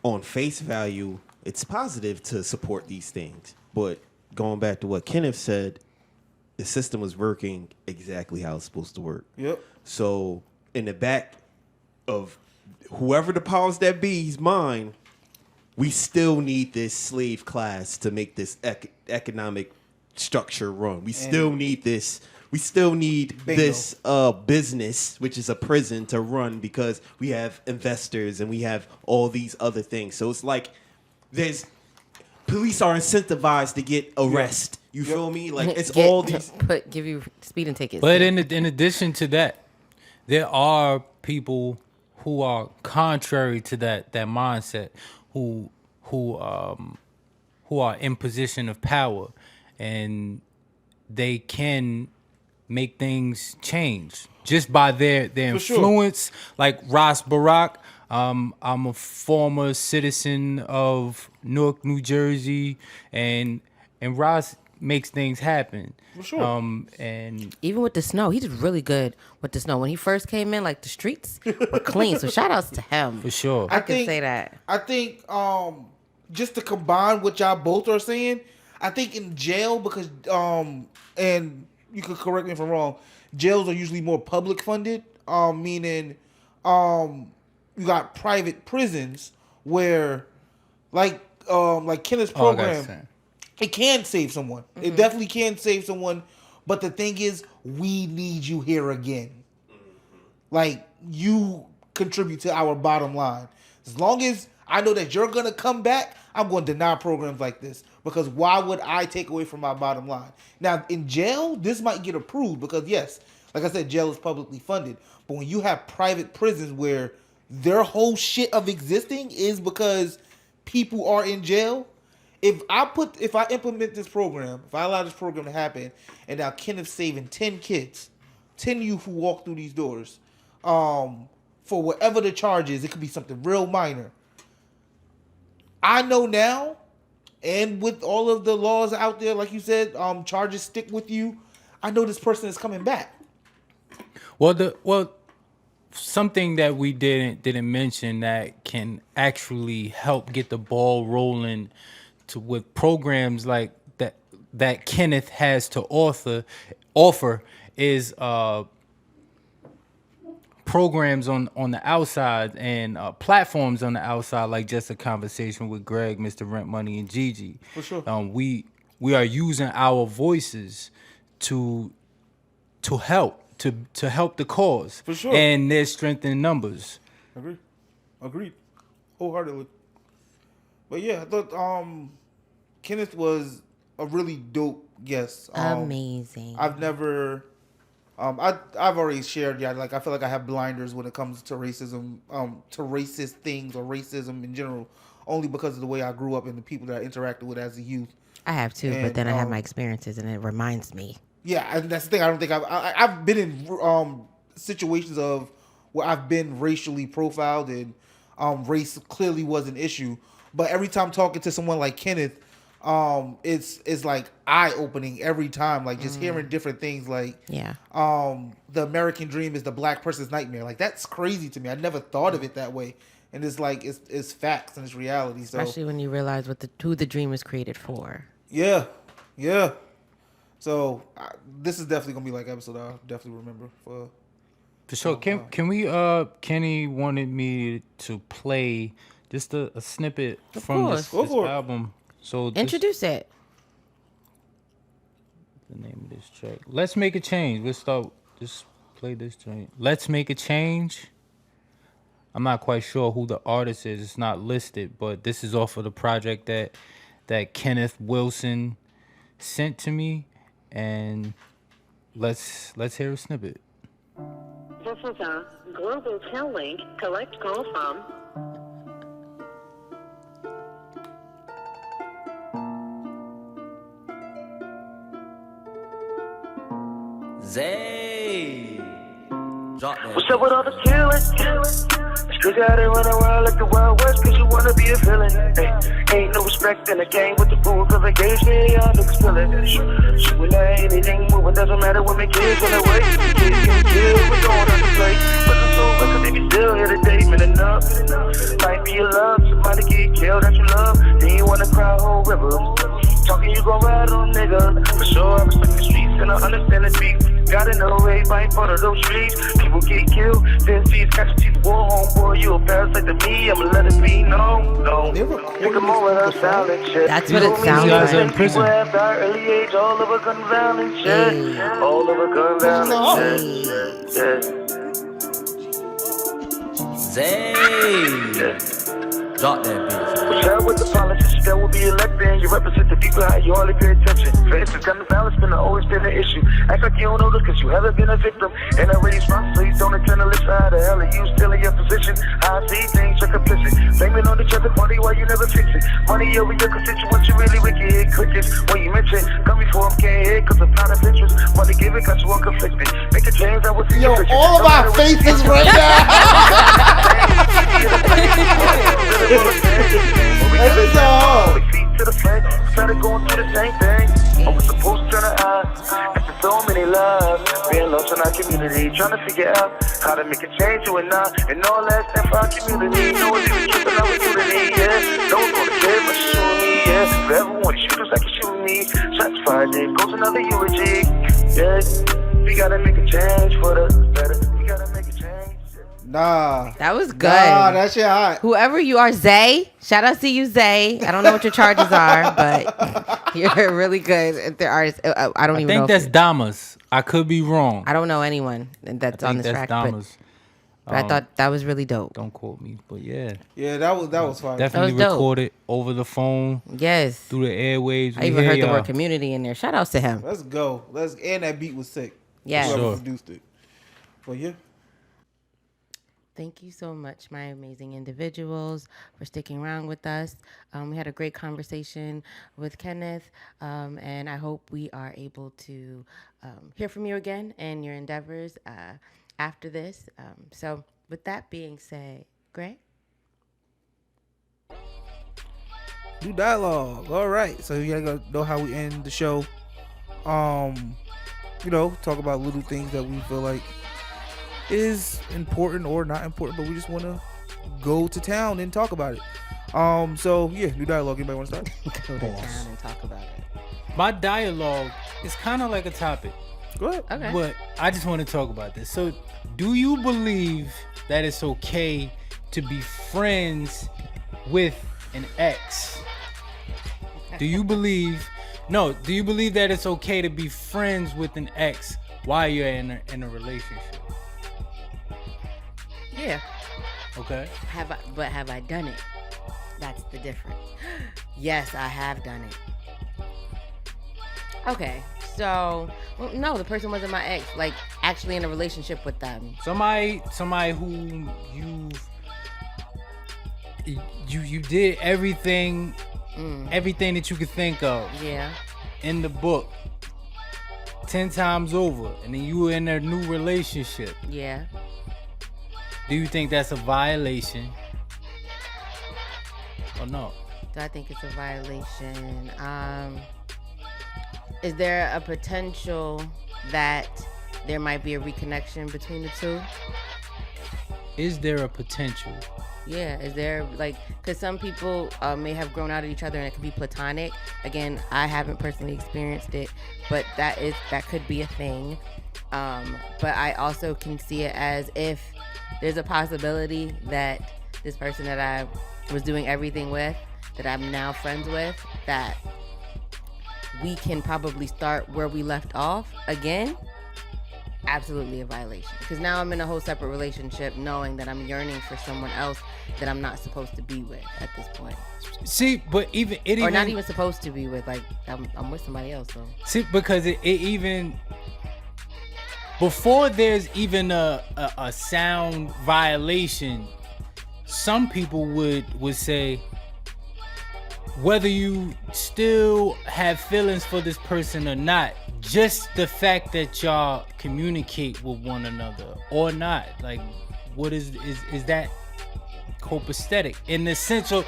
on face value, it's positive to support these things. But going back to what Kenneth said, the system was working exactly how it's supposed to work. Yep. So in the back of whoever the powers that be's mind, we still need this slave class to make this economic structure run. We still need this. We still need this business, which is a prison, to run because we have investors and we have all these other things. So it's like police are incentivized to get arrest. You feel me? Like it's all these give you speeding tickets. But in addition to that, there are people who are contrary to that mindset, who are in position of power, and they can make things change just by their influence. Sure. Like Ras Barack, I'm a former citizen of Newark, New Jersey, and Ras makes things happen. For sure. And even with the snow, he did really good with the snow. When he first came in, like, the streets were clean. So shout outs to him. For sure. I can say that. I think just to combine what y'all both are saying, I think in jail, because and you could correct me if I'm wrong, jails are usually more public funded, meaning you got private prisons where like Kenneth's program, it can save someone. Mm-hmm. It definitely can save someone, but the thing is, we need you here again. Like, you contribute to our bottom line. As long as I know that you're gonna come back, I'm going to deny programs like this, because why would I take away from my bottom line? Now, in jail, this might get approved because, yes, like I said, jail is publicly funded. But when you have private prisons where their whole shit of existing is because people are in jail, if I implement this program, if I allow this program to happen, and now Kenneth's saving 10 kids, 10 youth who walk through these doors, for whatever the charge is, it could be something real minor. I know now, and with all of the laws out there, like you said, charges stick with you. I know this person is coming back. Well, something that we didn't mention that can actually help get the ball rolling with programs like that Kenneth has to offer is programs on the outside and platforms on the outside, like Just a Conversation with Greg, Mr. Rent Money, and Gigi. For sure. We are using our voices to help the cause. For sure. And there's strength in numbers. Agreed. Wholeheartedly. But yeah, I thought Kenneth was a really dope guest. Amazing. I've never I've already shared. Yeah, like I feel like I have blinders when it comes to racism, to racist things or racism in general, only because of the way I grew up and the people that I interacted with as a youth. I have too, but And, then I have my experiences, and it reminds me. Yeah, and that's the thing. I don't think I've been in situations of where I've been racially profiled and race clearly was an issue. But every time talking to someone like Kenneth, it's like eye opening every time. Like just hearing different things. Like the American dream is the black person's nightmare. Like that's crazy to me. I never thought of it that way. And it's like it's facts and it's reality. Especially when you realize who the dream was created for. Yeah. So this is definitely gonna be like an episode I'll definitely remember for sure. Can we? Kenny wanted me to play just a snippet from this album. So introduce it. The name of this track. Let's Make a Change. Let's start. Just play this joint. Let's Make a Change. I'm not quite sure who the artist is. It's not listed, but this is off of the project that Kenneth Wilson sent to me, and let's hear a snippet. This is a global tel link. Collect call from. Zay. Drop that. What's up with all the killing? Still got it running around like the Wild West, cause you wanna be a villain. Hey, ain't no respect in the game with the rules of engagement, y'all niggas feeling. Shooting at anything moving, doesn't matter when my kids on their way. Kids getting killed, we're going out to play. But it's over, cause they be still here today, man, enough. Might be your love, somebody get killed that you love. Then you wanna cry a whole river. Talking you gon' ride on nigga. For sure, I respect the streets and I understand the beat. Gotta know everybody part of those streets. People get killed, then see it's catch a teeth war, homeboy. You a parasite to me, I'ma let it be known. No, take a moment of silence, shit. That's what it sounds guys are in like. prison. People at our early age, all over gun violence, shit. All over gun violence, shit. Zay. Drop that bitch. What's up with the politicians that will be elected and you represent the people how you only pay attention. For instance, gun violence been always been an issue. Act like you don't know this cause you haven't been a victim. And I raised my so you don't intend to listen. How the hell are you still in your position? I see things you're complicit. Blaming on each other party while you never fix it. Money over your constituents, you really wicked. Crickets, when you mention, come before I'm can't hit cause I'm not of interest. Money given got you all conflicted. Make a change, I was in your picture. all of our faces right now. Every song. Feet to the fence, started going through the same thing. I was supposed to turn an eye after so many lives. Being lost in our community, trying to figure out how to make a change, you and I, and all that stuff for our community. No one's even tripping on unity, yeah. No one's gonna care much shooting me, yeah. Forever want to shoot us like you shoot me. Shots fired, then goes another eulogy, yeah. We gotta make a change for the better. We gotta make a change. Nah. That was good. Nah, that shit hot. Whoever you are, Zay. Shout out to you, Zay. I don't know what your charges are, but you're really good at the artist. I don't even know. I think that's Damas. I could be wrong. I don't know anyone that's on this track, Damas. but I thought that was really dope. Don't quote me, but yeah. Yeah, that was fine. Definitely That was dope. recorded over the phone. Yes. Through the airwaves. I even heard the word community in there. Shout outs to him. Let's go. And that beat was sick. Yeah. Whoever Sure. produced it. But yeah. Thank you so much, my amazing individuals, for sticking around with us. We had a great conversation with Kenneth, and I hope we are able to hear from you again and your endeavors after this. So with that being said, Greg? New dialogue. All right. So you gotta know how we end the show. Talk about little things that we feel like is important or not important, but we just want to go to town and talk about it. So yeah, new dialogue. Anybody want to start? Go to town and talk about it. My dialogue is kind of like a topic. Go ahead. Okay. But I just want to talk about this. So, do you believe that it's okay to be friends with an ex? Do you believe that it's okay to be friends with an ex while you're in a relationship? Yeah. Okay. Have I done it? That's the difference. Yes, I have done it. Okay, so no, the person wasn't my ex. Like actually in a relationship with them. Somebody who you did everything that you could think of. Yeah. In the book 10 times over, and then you were in a new relationship. Yeah. Do you think that's a violation or no? Do I think it's a violation? Is there a potential that there might be a reconnection between the two? Is there a potential? Yeah, is there, like, because some people may have grown out of each other and it could be platonic. Again, I haven't personally experienced it, but that could be a thing. But I also can see it as if there's a possibility that this person that I was doing everything with, that I'm now friends with, that we can probably start where we left off again. Absolutely a violation, because now I'm in a whole separate relationship knowing that I'm yearning for someone else that I'm not supposed to be with at this point. See, but or not even supposed to be with, like I'm with somebody else though. See, because it even before there's even a sound violation, some people would say, whether you still have feelings for this person or not, just the fact that y'all communicate with one another or not, like, what is that copacetic in the sense of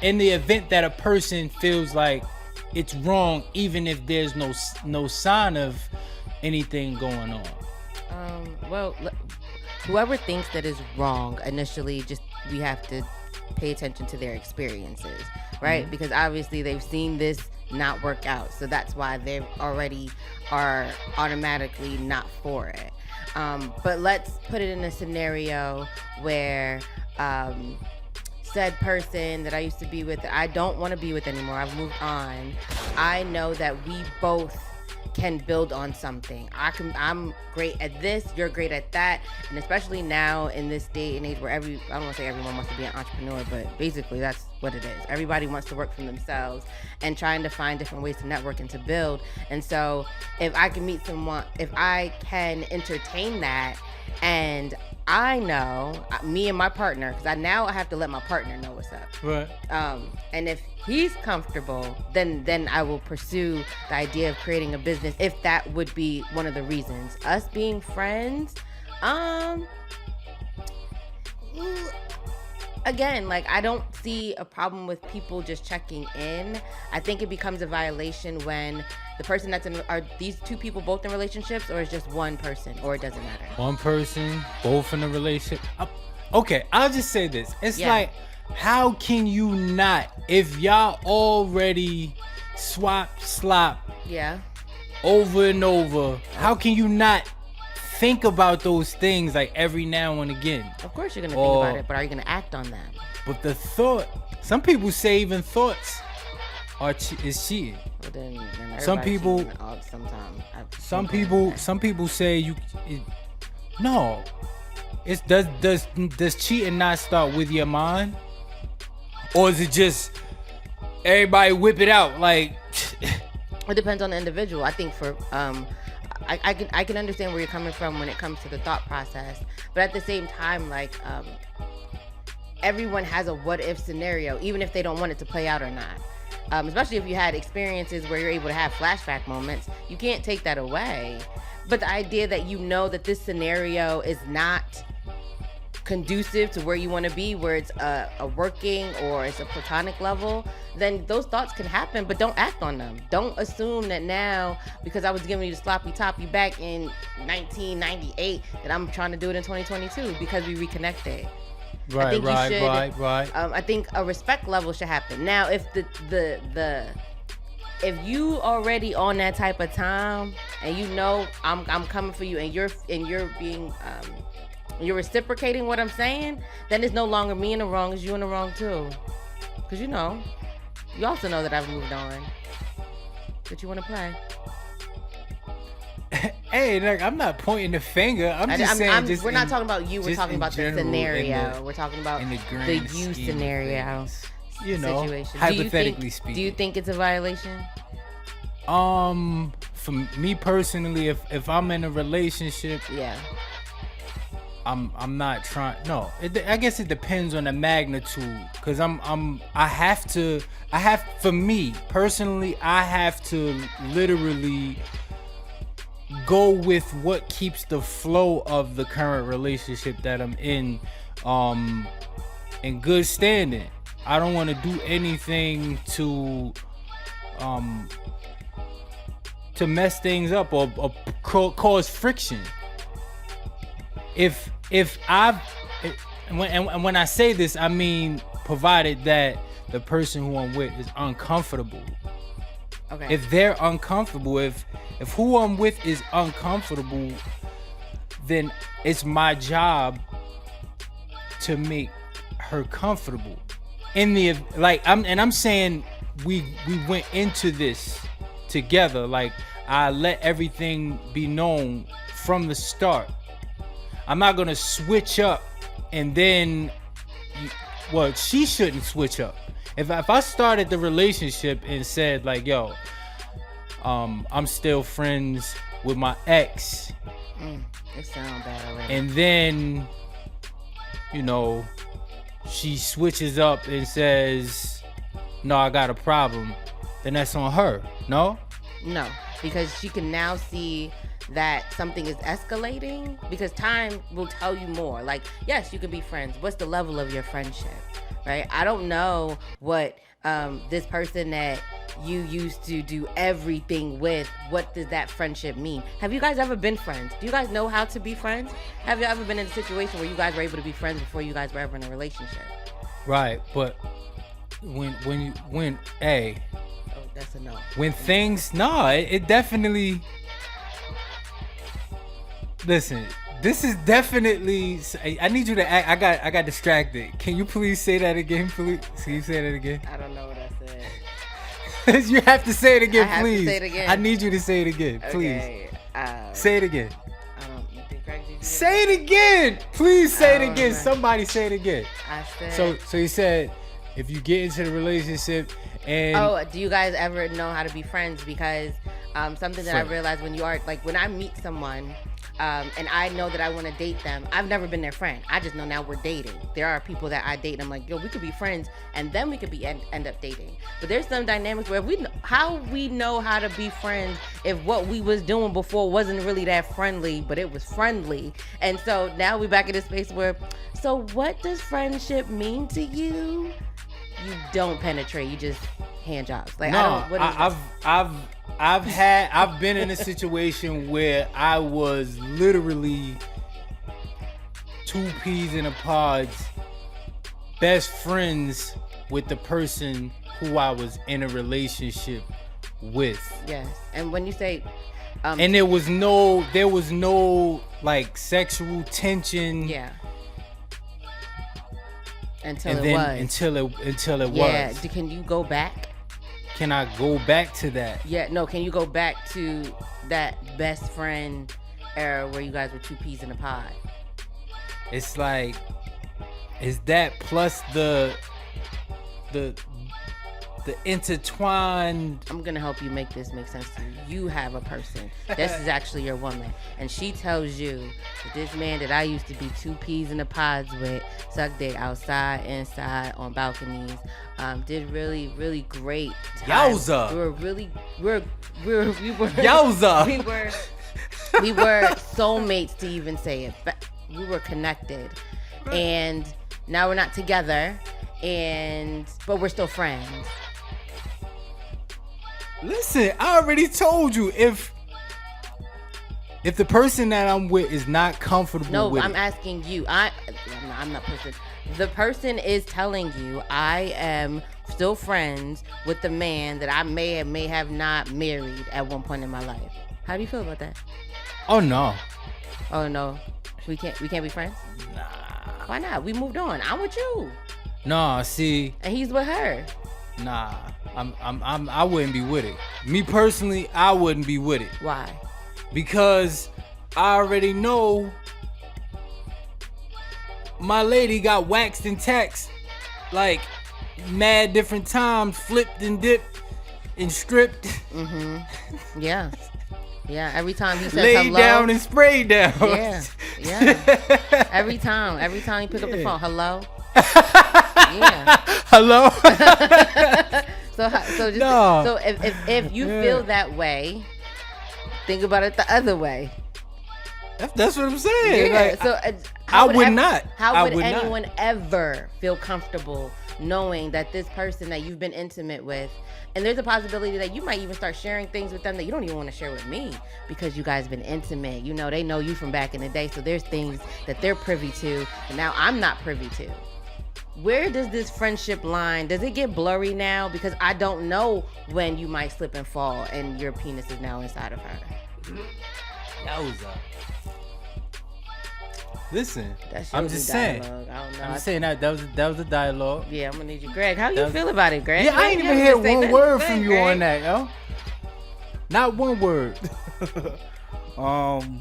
in the event that a person feels like it's wrong, even if there's no sign of anything going on? Well, whoever thinks that is wrong initially, just we have to pay attention to their experiences, right? Mm-hmm. Because obviously they've seen this not work out, so that's why they already are automatically not for it. But let's put it in a scenario where said person that I used to be with, that I don't want to be with anymore, I've moved on. I know that we both can build on something. I'm great at this, you're great at that, and especially now in this day and age where I don't want to say everyone wants to be an entrepreneur, but basically that's what it is. Everybody wants to work for themselves and trying to find different ways to network and to build. And so if I can meet someone, if I can entertain that, and I know me and my partner, because I have to let my partner know what's up. Right. And if he's comfortable, then I will pursue the idea of creating a business, if that would be one of the reasons. Us being friends, again, like, I don't see a problem with people just checking in. I think it becomes a violation when the person that's in, are these two people both in relationships, or is just one person, or it doesn't matter? One person, both in a relationship. Okay, I'll just say this. It's like, how can you not, if y'all already slop over and over, how can you not think about those things like every now and again? Of course you're gonna think about it, but are you gonna act on them? But the thought, some people say even thoughts is cheating. Well, then some people say no. It's does cheating not start with your mind, or is it just everybody whip it out like? It depends on the individual. I think for I can understand where you're coming from when it comes to the thought process, but at the same time, like, everyone has a what if scenario, even if they don't want it to play out or not. Especially if you had experiences where you're able to have flashback moments, you can't take that away. But the idea that you know that this scenario is not conducive to where you want to be, where it's a working or it's a platonic level, then those thoughts can happen, but don't act on them. Don't assume that now, because I was giving you the sloppy toppy back in 1998, that I'm trying to do it in 2022 because we reconnected. Right. I think a respect level should happen. Now, if if you already on that type of time, and you know I'm coming for you, and you're being you're reciprocating what I'm saying, then it's no longer me in the wrong, it's you in the wrong too. Because you also know that I've moved on. But you want to play. Hey, look, I'm not pointing the finger. I'm just saying. We're not talking about you. We're talking about the scenario. We're talking about the you scenario. You know, situation. hypothetically speaking. Do you think it's a violation? For me personally, if I'm in a relationship, Yeah. I'm not trying. No, I guess it depends on the magnitude. Cause for me personally, I have to literally go with what keeps the flow of the current relationship that I'm in good standing. I don't want to do anything to mess things up or cause friction. When I say this, I mean provided that the person who I'm with is uncomfortable. Okay. If they're uncomfortable, if who I'm with is uncomfortable, then it's my job to make her comfortable. I'm saying we went into this together. Like, I let everything be known from the start. I'm not gonna switch up and then she shouldn't switch up. If I started the relationship and said like, yo, I'm still friends with my ex, It sounds bad already. and then she switches up and says, no, I got a problem, then that's on her. No, because she can now see that something is escalating, because time will tell you more. Like, yes, you can be friends. What's the level of your friendship, right? I don't know what this person that you used to do everything with, what does that friendship mean? Have you guys ever been friends? Do you guys know how to be friends? Have you ever been in a situation where you guys were able to be friends before you guys were ever in a relationship? right? But when Oh, that's a no. when things, it definitely. Listen, this is definitely. I need you to act. I got distracted. Can you please say that again, please? Can you say that again? I don't know what I said. You have to say it again, I have to please. say it again. I need you to say it again, please. Okay. Say it again. I don't. You think Greg did? Say it again, please. Say it Oh, again. man. Somebody say it again. I said. So you said if you get into the relationship and Do you guys ever know how to be friends? Because something that I realized when you are, like, when I meet someone and I know that I want to date them, I've never been their friend. I just know now we're dating. There are people that I date and I'm like, yo, we could be friends, and then we could be end up dating. But there's some dynamics where how we know how to be friends if what we was doing before wasn't really that friendly, but it was friendly. And so now we back in this space where, so what does friendship mean to you? You don't penetrate, you just hand jobs. Like, no, I've been in a situation where I was literally 2 peas in a pod, best friends with the person who I was in a relationship with. Yes. And when you say and there was no like sexual tension. Yeah. Until it was. Yeah. Can you go back? Can I go back to that? Yeah. No. Can you go back to that best friend era where you guys were 2 peas in a pod? It's like, is that plus the intertwined. I'm gonna help you make this make sense to you. You have a person. This is actually your woman, and she tells you that this man that I used to be 2 peas in the pods with, sucked dick outside, inside, on balconies, did really, really great. Yowza. We were Yowza. we were soulmates, to even say it. But we were connected, and now we're not together, but we're still friends. Listen, I already told you, if the person that I'm with is not comfortable with I'm asking you. I'm not person. The person is telling you, I am still friends with the man that I may have not married at one point in my life. How do you feel about that? Oh no. Oh no. We can't be friends? Nah. Why not? We moved on. I'm with you. Nah, see. And he's with her. Nah. I wouldn't be with it. Me personally, I wouldn't be with it. Why? Because I already know my lady got waxed and taxed like mad different times, flipped and dipped. and stripped, Yeah. Yeah, every time he says laid hello. down and sprayed down. Yeah. Every time you pick up the phone, hello. Yeah. Hello. So if you feel that way, think about it the other way. That's what I'm saying. Yeah. Like, So I would not. How would anyone ever feel comfortable knowing that this person that you've been intimate with, and there's a possibility that you might even start sharing things with them that you don't even want to share with me because you guys been intimate. You know, they know you from back in the day, so there's things that they're privy to, and now I'm not privy to. Where does this friendship line, does it get blurry now? Because I don't know when you might slip and fall and your penis is now inside of her. Yowza. Listen, That shows I'm me just saying. dialogue. I don't know. I'm just saying that was a dialogue. Yeah, I'm gonna need you, Greg. How you feel about it, Greg? Yeah, I ain't Greg, even you hear have to say one nothing word to say, from you Greg. on that, yo. Not one word. I'm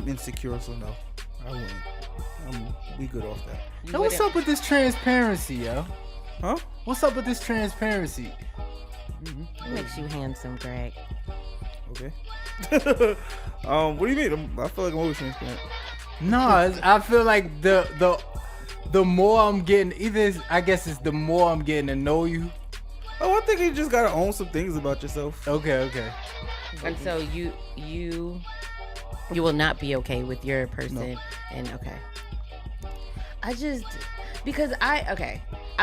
insecure, so no, I wouldn't. We good off that. You Now, what's wouldn't- up with this transparency, yo? Huh? What's up with this transparency? It makes you handsome, Greg. Okay. What do you mean? I feel like I'm always transparent. No, I feel like the more I'm getting, I guess it's the more I'm getting to know you. Oh, I think you just gotta own some things about yourself. Okay. And so you will not be okay with your person. And okay. I'm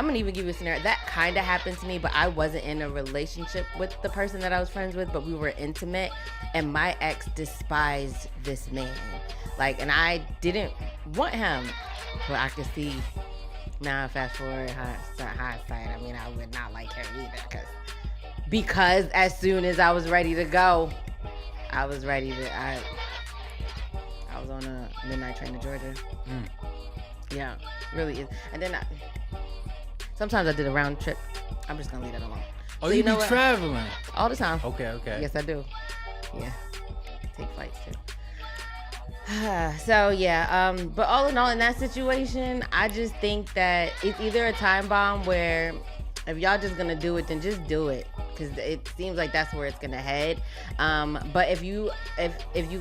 gonna even give you a scenario that kind of happened to me, but I wasn't in a relationship with the person that I was friends with, but we were intimate, and my ex despised this man, like, and I didn't want him, but I could see now, fast forward hindsight, I mean, I would not like her either, because as soon as I was ready to go, I was on a midnight train to Georgia. Yeah, really is. And then sometimes I did a round trip. I'm just gonna leave that alone. Oh, So you be know what? traveling? All the time. Okay. Yes, I do. Yeah, take flights too. So yeah, but all in all, in that situation, I just think that it's either a time bomb where if y'all just gonna do it, then just do it, because it seems like that's where it's gonna head. But if you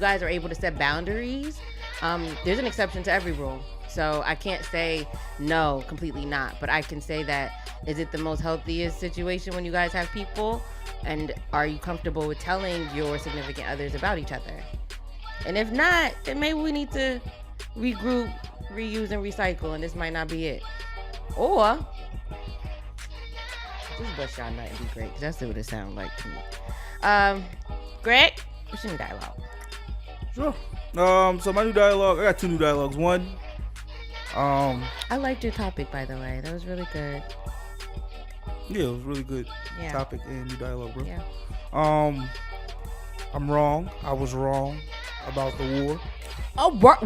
guys are able to set boundaries, there's an exception to every rule. So I can't say no, completely not, but I can say that, is it the most healthiest situation when you guys have people, and are you comfortable with telling your significant others about each other? And if not, then maybe we need to regroup, reuse, and recycle, and this might not be it. Or just bust y'all nut and be great, because that's what it sounds like to me. Greg, what's your new dialogue? Sure. So my new dialogue, I got 2 new dialogues. One, I liked your topic, by the way. That was really good. yeah, it was really good Yeah. topic and new dialogue, bro. Yeah. I'm wrong. I was wrong about the war. Oh, what,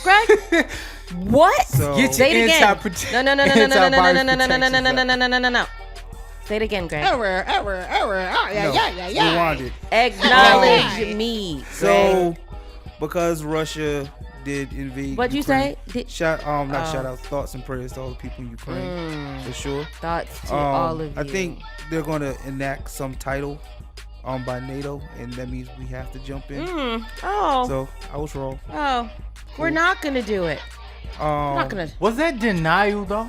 Greg? What? So Get Say it again. No. Say it again, Greg. no, rewind it. Acknowledge me. So because Russia did invade, What'd you Ukraine, say? shout out, thoughts and prayers to all the people in Ukraine, for sure. Thoughts to all of you. I think they're going to enact some title by NATO, and that means we have to jump in. Oh. So I was wrong. Oh. We're not gonna do it. We're not gonna. Was that denial though?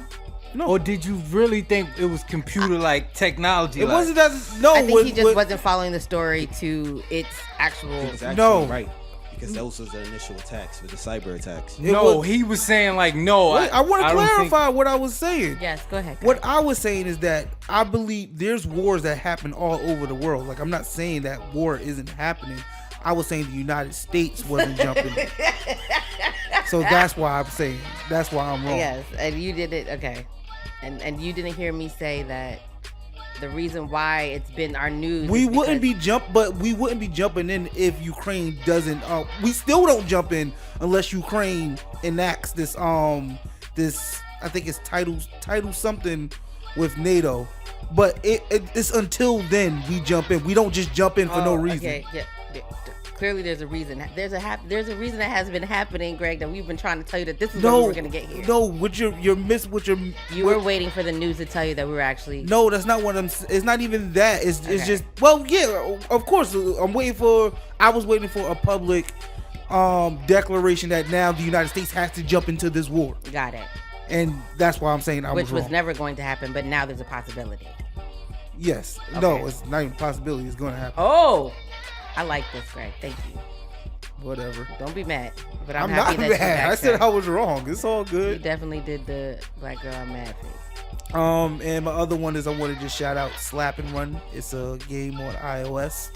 No. Or did you really think it was computer-like technology? It wasn't that. No, I think he just wasn't following the story to its actual. It's actually No. right. Because those was the initial attacks with the cyber attacks. No, he was saying like, no. Wait, I want to don't clarify what I was saying. Yes, go ahead. What I was saying is that I believe there's wars that happen all over the world. Like, I'm not saying that war isn't happening. I was saying the United States wasn't jumping in. So that's why I'm saying. That's why I'm wrong. Yes, and you did it. Okay, and you didn't hear me say that. The reason why it's been our news. We wouldn't be jumping in if Ukraine doesn't. We still don't jump in unless Ukraine enacts this. This I think it's title something with NATO. But it's until then we jump in. We don't just jump in for no reason. Okay, yeah. clearly there's a reason. There's a reason that has been happening, Greg, that we've been trying to tell you that this is when we were gonna get here. No, you were waiting for the news to tell you that we were actually. No, that's not what I'm. It's not even that. It's just. Well, yeah, of course. I was waiting for a public declaration that now the United States has to jump into this war. Got it. And that's why I'm saying Which was never going to happen, but now there's a possibility. Yes. Okay. No, it's not even a possibility. It's going to happen. Oh, I like this, Greg. Thank you. Whatever. Don't be mad. But I'm not happy that mad. I said I was wrong. It's all good. You definitely did the black girl I'm mad face. And my other one is I want to just shout out Slap and Run. It's a game on iOS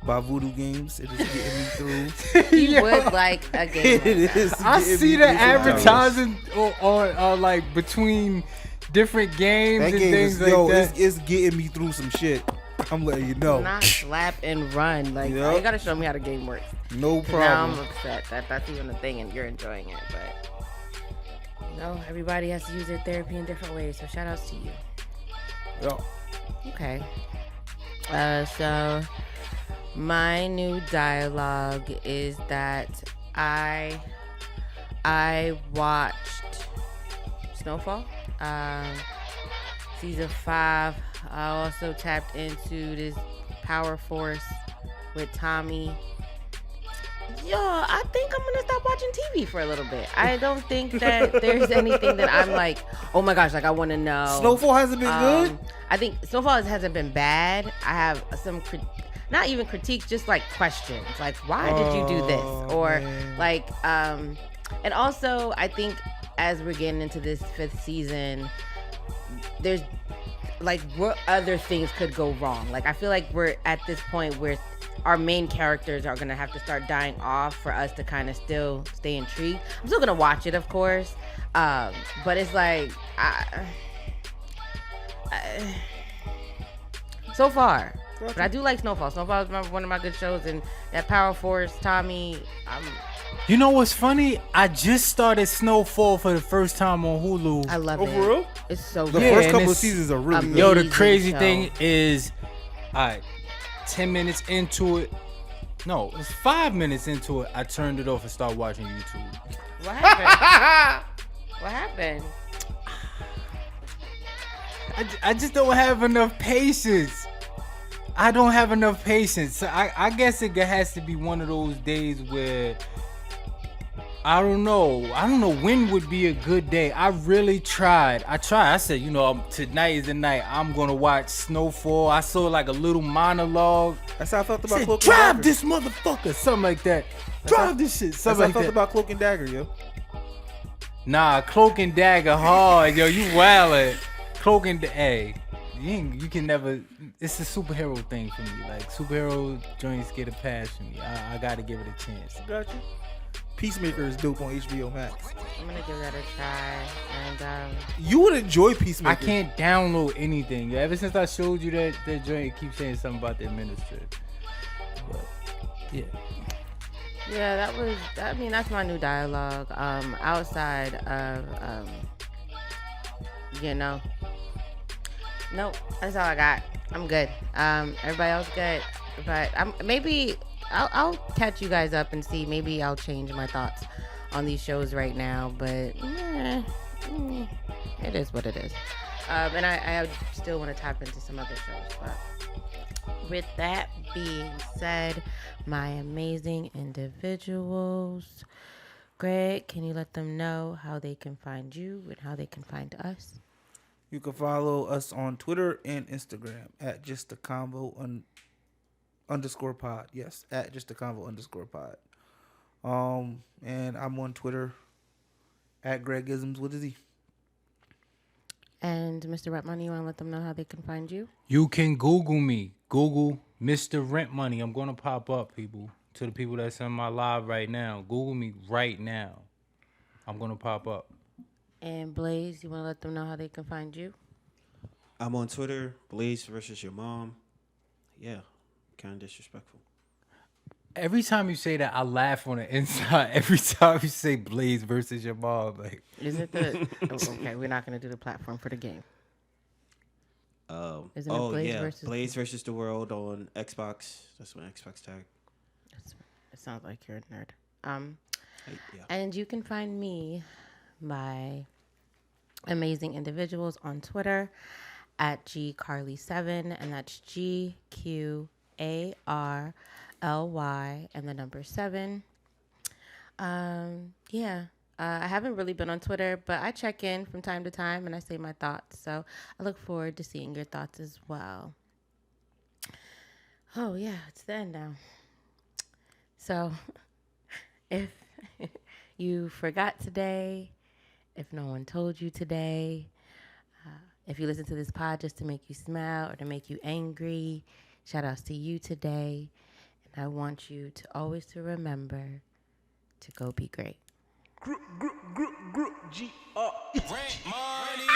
by Voodoo Games. It is getting me through. You would like a game. It is. I see the advertising on like between different games and things like that. It's getting me through some shit. I'm letting you know. Not Slap and Run. Like, you gotta show me how the game works. No problem. Now I'm upset that that's even a thing and you're enjoying it, but everybody has to use their therapy in different ways. So shout outs to you. Yeah. Okay. So my new dialogue is that I watched Snowfall, season 5. I also tapped into this Power Force with Tommy. Yo, I think I'm gonna stop watching TV for a little bit. I don't think that there's anything that I'm like, oh my gosh, like I want to know. Snowfall hasn't been good? I think Snowfall hasn't been bad. I have some, not even critiques, just like questions. Like, why did you do this? Or like, and also I think as we're getting into this 5th season, there's like, what other things could go wrong? Like, I feel like we're at this point where our main characters are gonna have to start dying off for us to kind of still stay intrigued. I'm still gonna watch it, of course, but it's like so far. But I do like Snowfall. Snowfall is one of my good shows, and that Power Force, Tommy. You know what's funny? I just started Snowfall for the first time on Hulu. I love it. For real? It's so good. The first couple of seasons are really good. Yo, the crazy thing is, 10 minutes into it. No, it's 5 minutes into it. I turned it off and started watching YouTube. What happened? What happened? I just don't have enough patience. I don't have enough patience. So I guess it has to be one of those days where I don't know when would be a good day. I really tried. I said, tonight is the night. I'm gonna watch Snowfall. I saw like a little monologue. That's how I felt about Cloak and Drive Dagger. this motherfucker, something like that. Drive this shit, something like that. That's how I felt about Cloak and Dagger, yo. Nah, Cloak and Dagger hard, yo. You wildin'. Cloak and Dagger. You can never. It's a superhero thing for me. Like, superhero joints get a pass for me. I gotta give it a chance. Gotcha. Peacemaker is dope on HBO Max. I'm gonna give that a try. And you would enjoy Peacemaker. I can't download anything. Ever since I showed you that joint, it keeps saying something about the administrator. But yeah. Yeah, that's my new dialogue. Outside of nope, that's all I got. I'm good. Everybody else good, but I'll catch you guys up and see. Maybe I'll change my thoughts on these shows right now, but it is what it is. And I still want to tap into some other shows. But with that being said, my amazing individuals, Greg, can you let them know how they can find you and how they can find us? You can follow us on Twitter and Instagram at @JustAConvo_pod. Yes, at @JustAConvo_pod. And I'm on Twitter at Gregisms. What is he? And Mr. Rent Money, you want to let them know how they can find you? You can Google me. Google Mr. Rent Money. I'm going to pop up, people. To the people that's on my live right now. Google me right now. I'm going to pop up. And Blaze, you want to let them know how they can find you? I'm on Twitter, Blaze versus your mom. Yeah, kind of disrespectful. Every time you say that, I laugh on the inside. Every time you say Blaze versus your mom, like. Is it the? Okay, we're not gonna do the platform for the game. Blaze versus the World on Xbox. That's my Xbox tag. sounds like you're a nerd. Yeah. And you can find me, my amazing individuals, on Twitter at gcarly7, and that's GQARLY and the number 7. I haven't really been on Twitter, but I check in from time to time and I say my thoughts. So I look forward to seeing your thoughts as well. Oh yeah, it's the end now. So if you forgot today, if no one told you today, if you listen to this pod just to make you smile or to make you angry, shout outs to you today. And I want you to always to remember to go be great. Rent money.